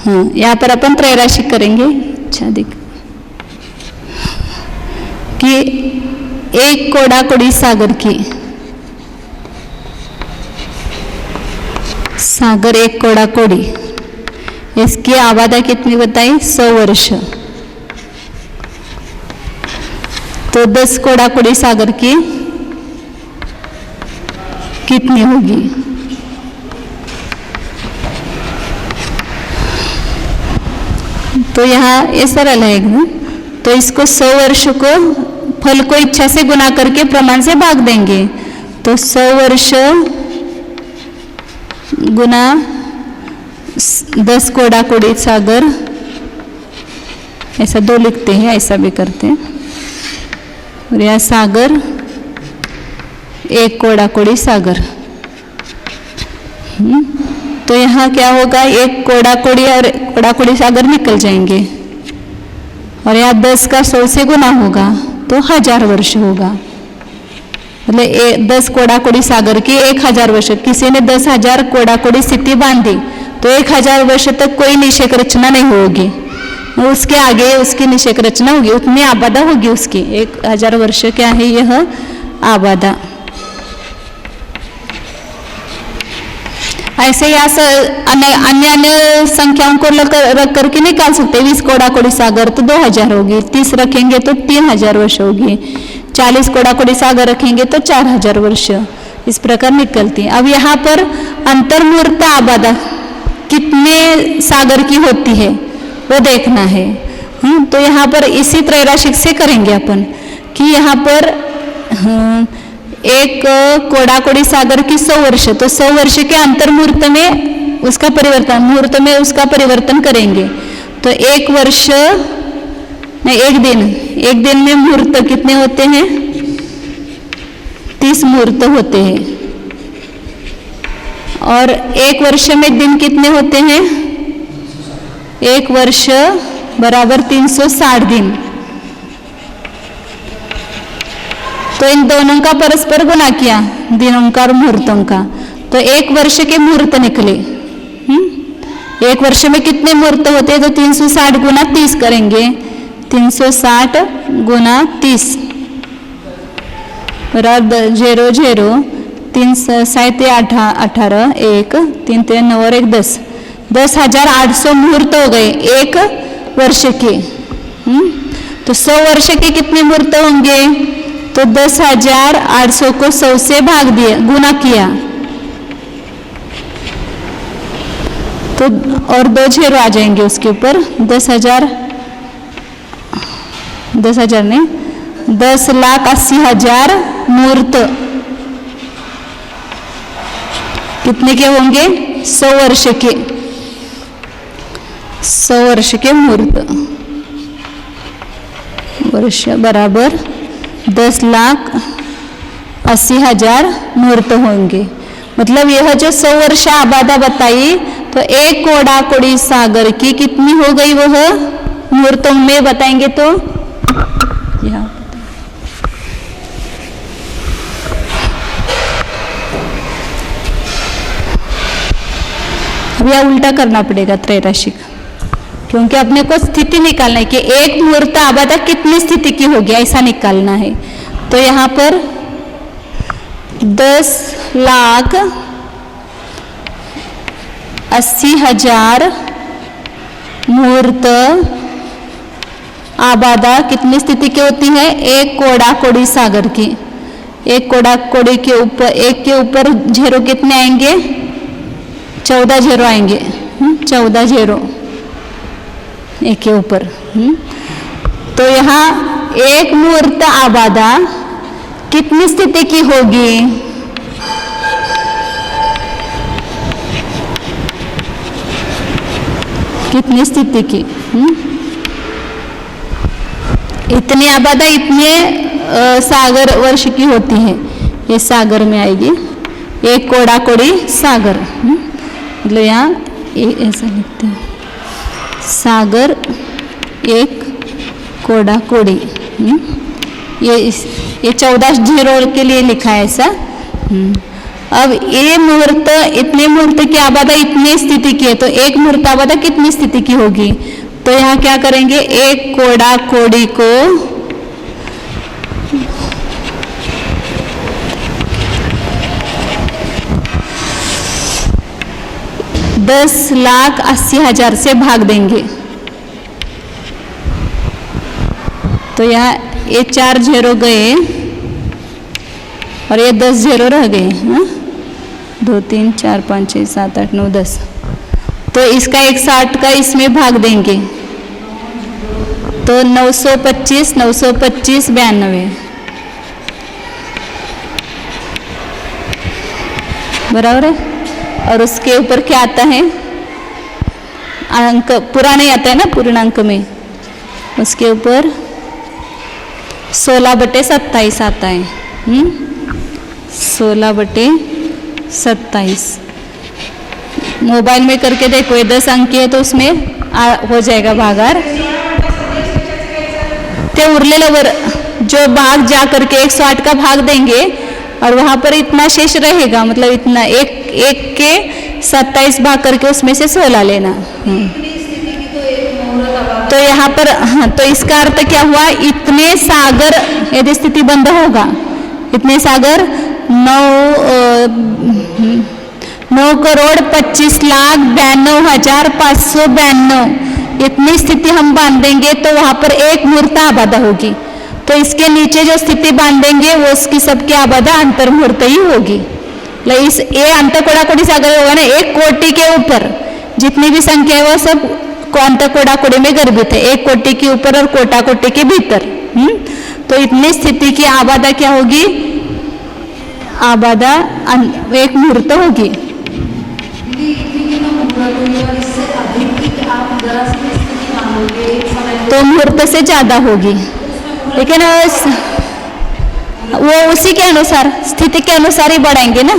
हाँ, यहाँ पर अपन त्रैराशिक करेंगे। अच्छा देख कि एक कोडाकोड़ी सागर की, सागर एक कोडाकोड़ी, इसकी आबादा कितनी बताई? 100 वर्ष। तो 10 कोडाकोड़ी सागर की कितनी होगी? तो यहाँ ये सरल है एकदम। तो इसको 100 वर्ष को फल को इच्छा से गुना करके प्रमाण से भाग देंगे। तो 100 वर्ष गुना 10 कोडाकोड़ी सागर, ऐसा 2 लिखते हैं, ऐसा भी करते हैं। और यह सागर एक कोडाकोड़ी सागर। तो यहाँ क्या होगा? एक कोडाकोड़ी और कोडाकोड़ी सागर निकल जाएंगे, और यहाँ 10 का 100 से गुना होगा तो 1000 वर्ष होगा। मतलब 10 कोडाकोड़ी सागर की 1000 वर्ष, किसी ने 10,000 कोडाकोड़ी स्थिति बांधी तो 1000 वर्ष तक कोई निषेक रचना नहीं होगी, उसके आगे उसकी निषेक रचना होगी, उतनी आबादा होगी उसकी। 1000 वर्ष क्या है यह आबादा। ऐसे यहाँ से अन्य अन्य संख्याओं को रख करके निकाल सकते हैं। 20 कोडाकोड़ी सागर तो 2000 होगी, 30 रखेंगे तो 3000 वर्ष होगी, 40 कोडाकोड़ी सागर रखेंगे तो 4000 वर्ष, इस प्रकार निकलती है। अब यहाँ पर अंतर्मुहूर्त आबादा कितने सागर की होती है वो देखना है। तो यहाँ पर इसी त्रैराशिक से करेंगे अपन कि यहाँ पर एक कोडाकोड़ी सागर की 100 वर्ष, तो 100 वर्ष के अंतर्मुहूर्त में उसका परिवर्तन, मुहूर्त में उसका परिवर्तन करेंगे। तो एक वर्ष नहीं, एक दिन में मुहूर्त कितने होते हैं? 30 मुहूर्त होते हैं। और एक वर्ष में दिन कितने होते हैं? एक वर्ष बराबर 360 दिन। तो इन दोनों का परस्पर गुना किया, दिनों का और मुहूर्तों का, तो एक वर्ष के मुहूर्त निकले। एक वर्ष में कितने मुहूर्त होते हैं? तो 360 गुना 30 करेंगे, 360 गुना 30 बराबर 0 0 3 7 18 1 3 3 9 और 1 10, 10,800 मुहूर्त हो गए एक वर्ष के। तो 100 वर्ष के कितने मुहूर्त होंगे? तो 10,800 को 100 से भाग दिया, गुना किया, तो और 2 0 आ जाएंगे उसके ऊपर। 10,000 नहीं, 10,80,000 मुहूर्त कितने के होंगे? 100 वर्ष के, 100 वर्ष के मुहूर्त वर्ष बराबर 10,80,000 मुहूर्त होंगे। मतलब यह जो 100 वर्ष आबादा बताई, तो तो एक कोड़ा कोड़ी सागर की कितनी हो गई वह मुहूर्तों में बताएंगे तो यहाँ अब यह उल्टा करना पड़ेगा त्रैराशिक, क्योंकि अपने को स्थिति निकालना है कि एक मुहूर्त आबादा कितनी स्थिति की होगी ऐसा निकालना है। तो यहाँ पर 10,80,000 मुहूर्त आबादा कितनी स्थिति की होती है? एक कोड़ा कोड़ी सागर की। एक कोड़ा कोड़ी के ऊपर एक के ऊपर जीरो कितने आएंगे? 14 जीरो आएंगे। 14 जीरो एक के ऊपर। तो यहाँ एक मुहूर्त आबादा कितनी स्थिति की होगी? कितनी स्थिति की? इतनी आबादा इतने सागर वर्ष की होती है, ये सागर में आएगी। एक कोड़ा कोड़ी सागर, मतलब यहाँ ऐसा लिखते हैं सागर एक कोड़ा कोड़ी। ये 14 जीरो के लिए लिखा है ऐसा। अब ये मुहूर्त इतने मुहूर्त की आबादा इतनी स्थिति की है, तो एक मुहूर्त आबादा कितनी स्थिति की होगी? तो यहाँ क्या करेंगे? एक कोड़ा कोड़ी को 10,80,000 से भाग देंगे। तो यहाँ ये 4 जीरो गए और ये 10 जीरो रह गए। 2 3 4 5 6 7 8 9 10। तो इसका 160 का इसमें भाग देंगे तो 925 925 92 बराबर है। और उसके ऊपर क्या आता है? अंक पूरा नहीं आता है ना पूर्णांक में, उसके ऊपर 16/27 आता है। 16/27 मोबाइल में करके देखो, ये 10 अंक है तो उसमें हो जाएगा भागार। ते उरलेलं वर जो भाग जा करके 108 का भाग देंगे और वहां पर इतना शेष रहेगा, मतलब इतना एक के 27 भाग करके उसमें से 16 लेना। तो यहाँ पर तो इसका अर्थ क्या हुआ? इतने सागर यदि स्थिति बंद होगा, इतने सागर 9,25,92,592 इतनी स्थिति हम बांधेंगे तो वहां पर एक मुहूर्त आबादा होगी। तो इसके नीचे जो स्थिति बांधेंगे वो उसकी सबकी आबादा अंतर मुहूर्त ही होगी। इस ये अंतर कोड़ा कोड़ी सागर होगा ना, एक कोटि के ऊपर जितनी भी संख्या है वो सब अंतर कोड़ा कोड़ी में गर्भित है, एक कोटि के ऊपर और कोटा कोटि के भीतर। तो इतनी स्थिति की आबादा क्या होगी? आबादा एक मुहूर्त होगी। तो मुहूर्त से ज्यादा होगी, लेकिन वो उसी के अनुसार स्थिति के अनुसार ही बढ़ाएंगे ना।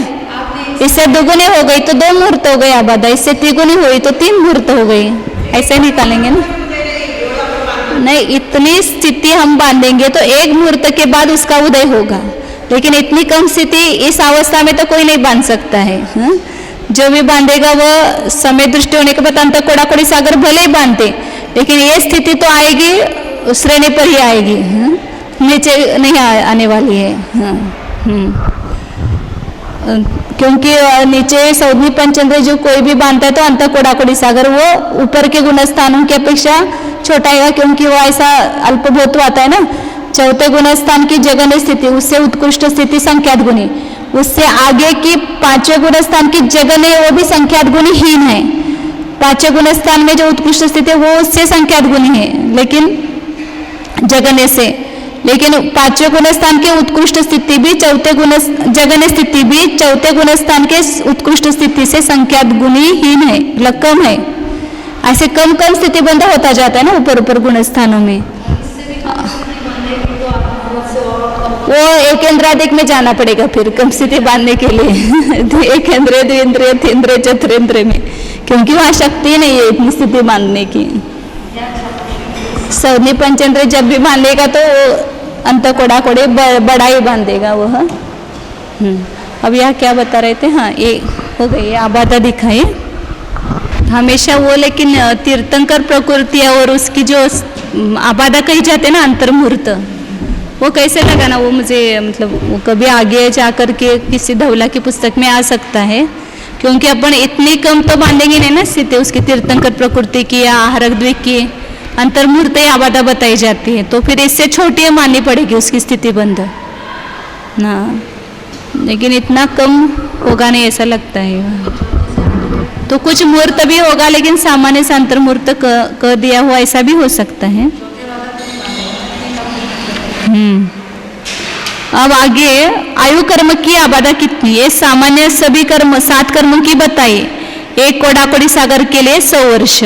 इससे दुगुनी हो गई तो 2 मुहूर्त हो गए आबादा, इससे तिगुनी हुई तो 3 मुहूर्त हो गई, ऐसे निकालेंगे ना। नहीं, इतनी स्थिति हम बांधेंगे तो एक मुहूर्त के बाद उसका उदय होगा, लेकिन इतनी कम स्थिति इस अवस्था में तो कोई नहीं बांध सकता है। जो भी बांधेगा वह समय दृष्टि होने के बाद अंतर कोड़ा कोड़ी सागर भले ही बांधते, लेकिन ये स्थिति तो आएगी श्रेणी पर ही आएगी, नीचे नहीं आने वाली है। क्योंकि नीचे सौदनी पंचेंद्र जो कोई भी बांधता है तो अंतर कोड़ा कोड़ी सागर वो ऊपर के गुणस्थानों की अपेक्षा छोटा है, क्योंकि वो ऐसा अल्पभूत आता है ना। चौथे गुणस्थान की जगन्य स्थिति, उससे उत्कृष्ट स्थिति संख्यात गुणी, उससे आगे की 5वें गुणस्थान की जगन्य वो भी संख्यात गुणी हीन है। 5वें गुणस्थान में जो उत्कृष्ट स्थिति है वो उससे संख्यात गुणी है, लेकिन जगन्य से। लेकिन 5वें गुणस्थान की उत्कृष्ट स्थिति भी जगन्य स्थिति भी चौथे गुणस्थान के उत्कृष्ट स्थिति से संख्यात गुणी हीन है, मतलब कम है। ऐसे कम कम स्थिति बंद होता जाता है ना ऊपर ऊपर गुणस्थानों में। वो एकेंद्राधिक में जाना पड़ेगा फिर कम स्थिति बांधने के लिए। एकेंद्रिय, द्विंद्रिय, तीन्द्रिय, चतुरेंद्रिय में, क्योंकि वहाँ शक्ति नहीं है इतनी स्थिति बांधने की। सवनी पंचेंद्र जब भी बांधेगा तो अंत कोड़ा कोड़े बड़ा ही बांधेगा वह। अब यह क्या बता रहे थे, हाँ ये हो गई आबादा दिखाई हमेशा वो, लेकिन तीर्थंकर प्रकृति और उसकी जो आबादा कही जाते ना अंतर्मुहूर्त, वो कैसे लगा ना, वो मुझे मतलब वो कभी आगे जा कर के किसी धवला की पुस्तक में आ सकता है, क्योंकि अपन इतनी कम तो बांधेंगे नहीं ना स्थिति उसकी तीर्थंकर प्रकृति की या आहारक द्वीप की अंतर्मुहूर्त आबादा बताई जाती है, तो फिर इससे छोटी माननी पड़ेगी उसकी स्थिति बंध ना, लेकिन इतना कम होगा नहीं ऐसा लगता है। तो कुछ मुहूर्त भी होगा लेकिन सामान्य से अंतर्मुहूर्त कह दिया हुआ ऐसा भी हो सकता है। अब आगे आयु कर्म की आबादा कितनी है, सामान्य सभी कर्म 7 कर्मों की बताई। एक कोडाकोड़ी सागर के लिए 100 वर्ष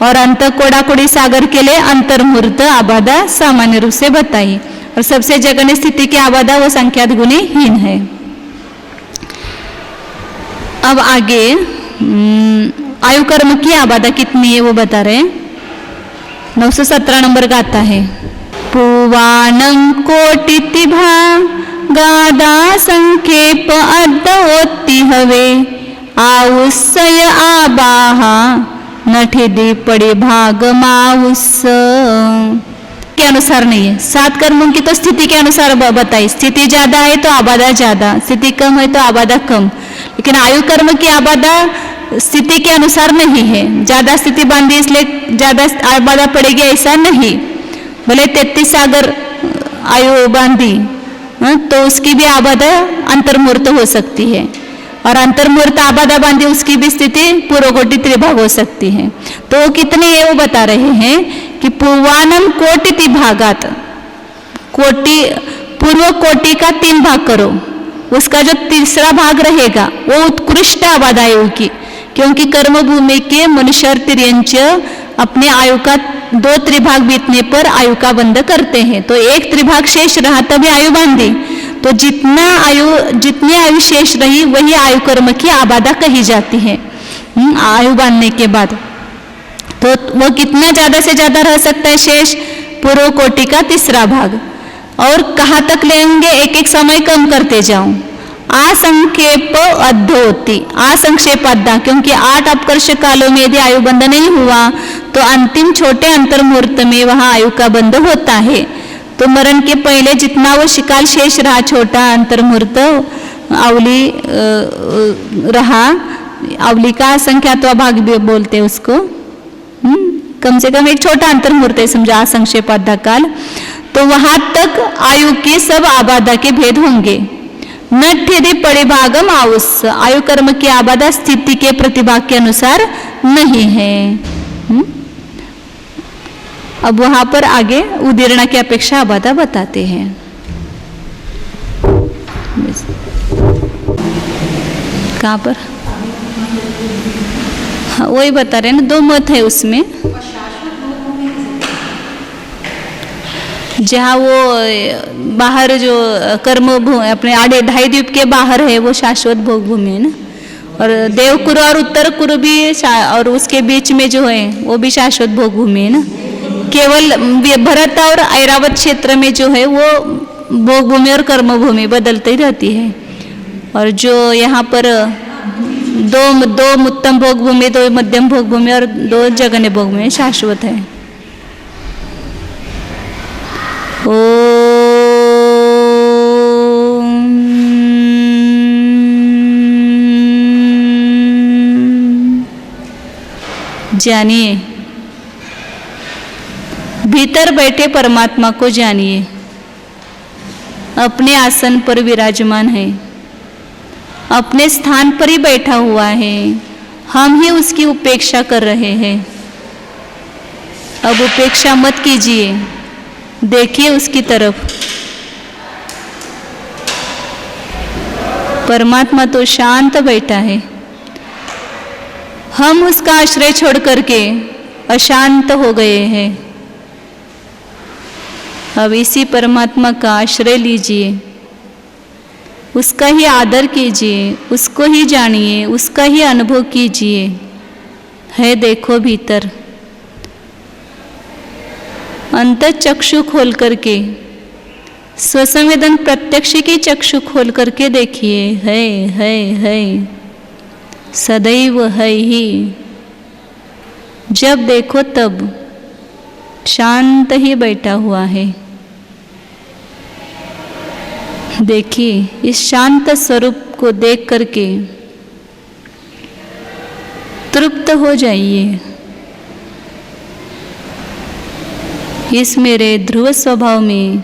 और अंत कोडाकोड़ी सागर के लिए अंतर्मुहूर्त आबादा सामान्य रूप से बताई, और सबसे जघन्य स्थिति की आबादा वो संख्यात गुणहीन है। अब आगे आयु कर्म की आबादा कितनी है वो बता रहे, 917 नंबर का आता है। पुवानं कोटिति गादा संक्षेप अर्धवोत्ति हवे आउस्सय आबाहा नठिदि पड़े भाग माउस के अनुसार नहीं है। 7 कर्मों की तो स्थिति के अनुसार बताई, स्थिति ज्यादा है तो आबादा ज्यादा, स्थिति कम है तो आबादा कम, लेकिन आयु कर्म की आबादा स्थिति के अनुसार नहीं है। ज्यादा स्थिति बांधी इसलिए ज्यादा आबादा पड़ेगी ऐसा नहीं, भले 33 सागर आयु बांधी तो उसकी भी आबादा अंतर्मुहूर्त हो सकती है, और अंतर्मुहूर्त आबादा बांधी उसकी भी स्थिति पूर्वकोटि त्रिभाग हो सकती है। तो कितने है वो बता रहे हैं कि पूर्वानम कोटि भागात, कोटि पूर्व कोटि का 3 भाग करो, उसका जो तीसरा भाग रहेगा वो उत्कृष्ट आबादा आयु की, क्योंकि कर्म भूमि के मनुष्य तिर्यंच अपने आयु का 2 त्रिभाग बीतने पर आयु का बंध करते हैं, तो 1 त्रिभाग शेष रहा तभी आयु बांधी, तो जितनी आयु शेष रही वही आयु कर्म की आबादा कही जाती है आयु बांधने के बाद। तो वो कितना ज्यादा से ज्यादा रह सकता है शेष, पूर्व कोटि का तीसरा भाग। और कहाँ तक लेंगे, एक एक समय कम करते जाऊं। असंक्षेप अद्धोति, असंक्षेप अद्धा, क्योंकि 8 अपकर्ष कालों में यदि आयु बंध नहीं हुआ तो अंतिम छोटे अंतर्मुहूर्त में वहां आयु का बंध होता है। तो मरण के पहले जितना वो शिकाल शेष रहा, छोटा अंतर्मुहूर्त अवली रहा, अवली का संख्यात्वा भाग भी बोलते हैं उसको, कम से कम एक छोटा अंतर्मुहूर्त है समझा असंक्षेप अद्धा काल, तो वहां तक आयु के सब आबादा के भेद होंगे। नठ्यदि परिभागम आउस, आयु कर्म की आबादा स्थिति के प्रतिभाग के अनुसार नहीं है। अब वहां पर आगे उदीर्णा की अपेक्षा आबादा बताते हैं। कहाँ पर, हाँ वही बता रहे हैं ना, 2 मत है उसमें। जहाँ वो बाहर जो कर्म अपने आड़े 2.5 द्वीप के बाहर है वो शाश्वत भोग भूमि है ना, और देवकुरु और उत्तर कुरु भी, और उसके बीच में जो है वो भी शाश्वत भोग भूमि है ना। केवल भरत और ऐरावत क्षेत्र में जो है वो भोग भूमि और कर्म भूमि बदलती रहती है, और जो यहाँ पर दो उत्तम भोग भूमि, 2 मध्यम भोग भूमि और 2 जघन्य भोग भूमि शाश्वत है। जानिए, भीतर बैठे परमात्मा को जानिए, अपने आसन पर विराजमान है, अपने स्थान पर ही बैठा हुआ है, हम ही उसकी उपेक्षा कर रहे हैं। अब उपेक्षा मत कीजिए, देखिए उसकी तरफ। परमात्मा तो शांत बैठा है, हम उसका आश्रय छोड़ करके अशांत हो गए हैं। अब इसी परमात्मा का आश्रय लीजिए, उसका ही आदर कीजिए, उसको ही जानिए, उसका ही अनुभव कीजिए। है देखो भीतर। अंतःचक्षु खोल करके, स्वसंवेदन प्रत्यक्ष की चक्षु खोल करके देखिए, है सदैव है ही। जब देखो तब शांत ही बैठा हुआ है। देखिए, इस शांत स्वरूप को देख करके तृप्त हो जाइए। इस मेरे ध्रुव स्वभाव में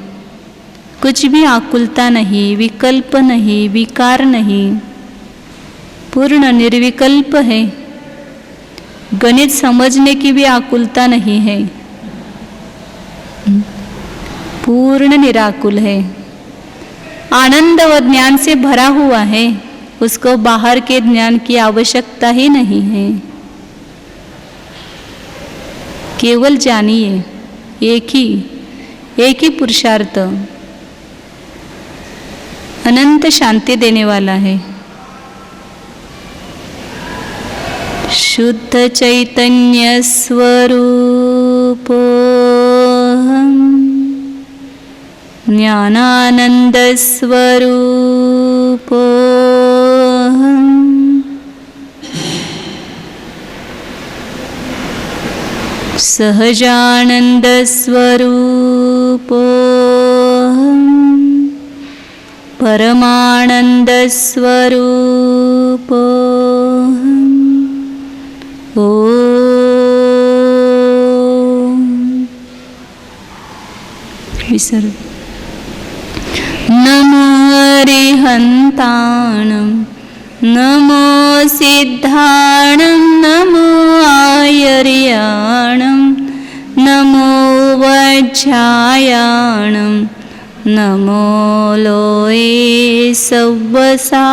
कुछ भी आकुलता नहीं, विकल्प नहीं, विकार नहीं, पूर्ण निर्विकल्प है। गणित समझने की भी आकुलता नहीं है, पूर्ण निराकुल है। आनंद व ज्ञान से भरा हुआ है, उसको बाहर के ज्ञान की आवश्यकता ही नहीं है। केवल जानिए, एक ही पुरुषार्थ अनंत शांति देने वाला है। शुद्ध चैतन्य स्वरूपोऽहम्, ज्ञानानंद स्वरूपोऽहम्, सहजानंद स्वरूपोऽहम्, परमानंद स्वरूपोऽहम्। ओम विसर्ग। नमो अरिहन्ताणं, नमो सिद्धाणं, नमो आयर्याणं, नमो वज्रायाणं, नमो लोये सव्वसाहु।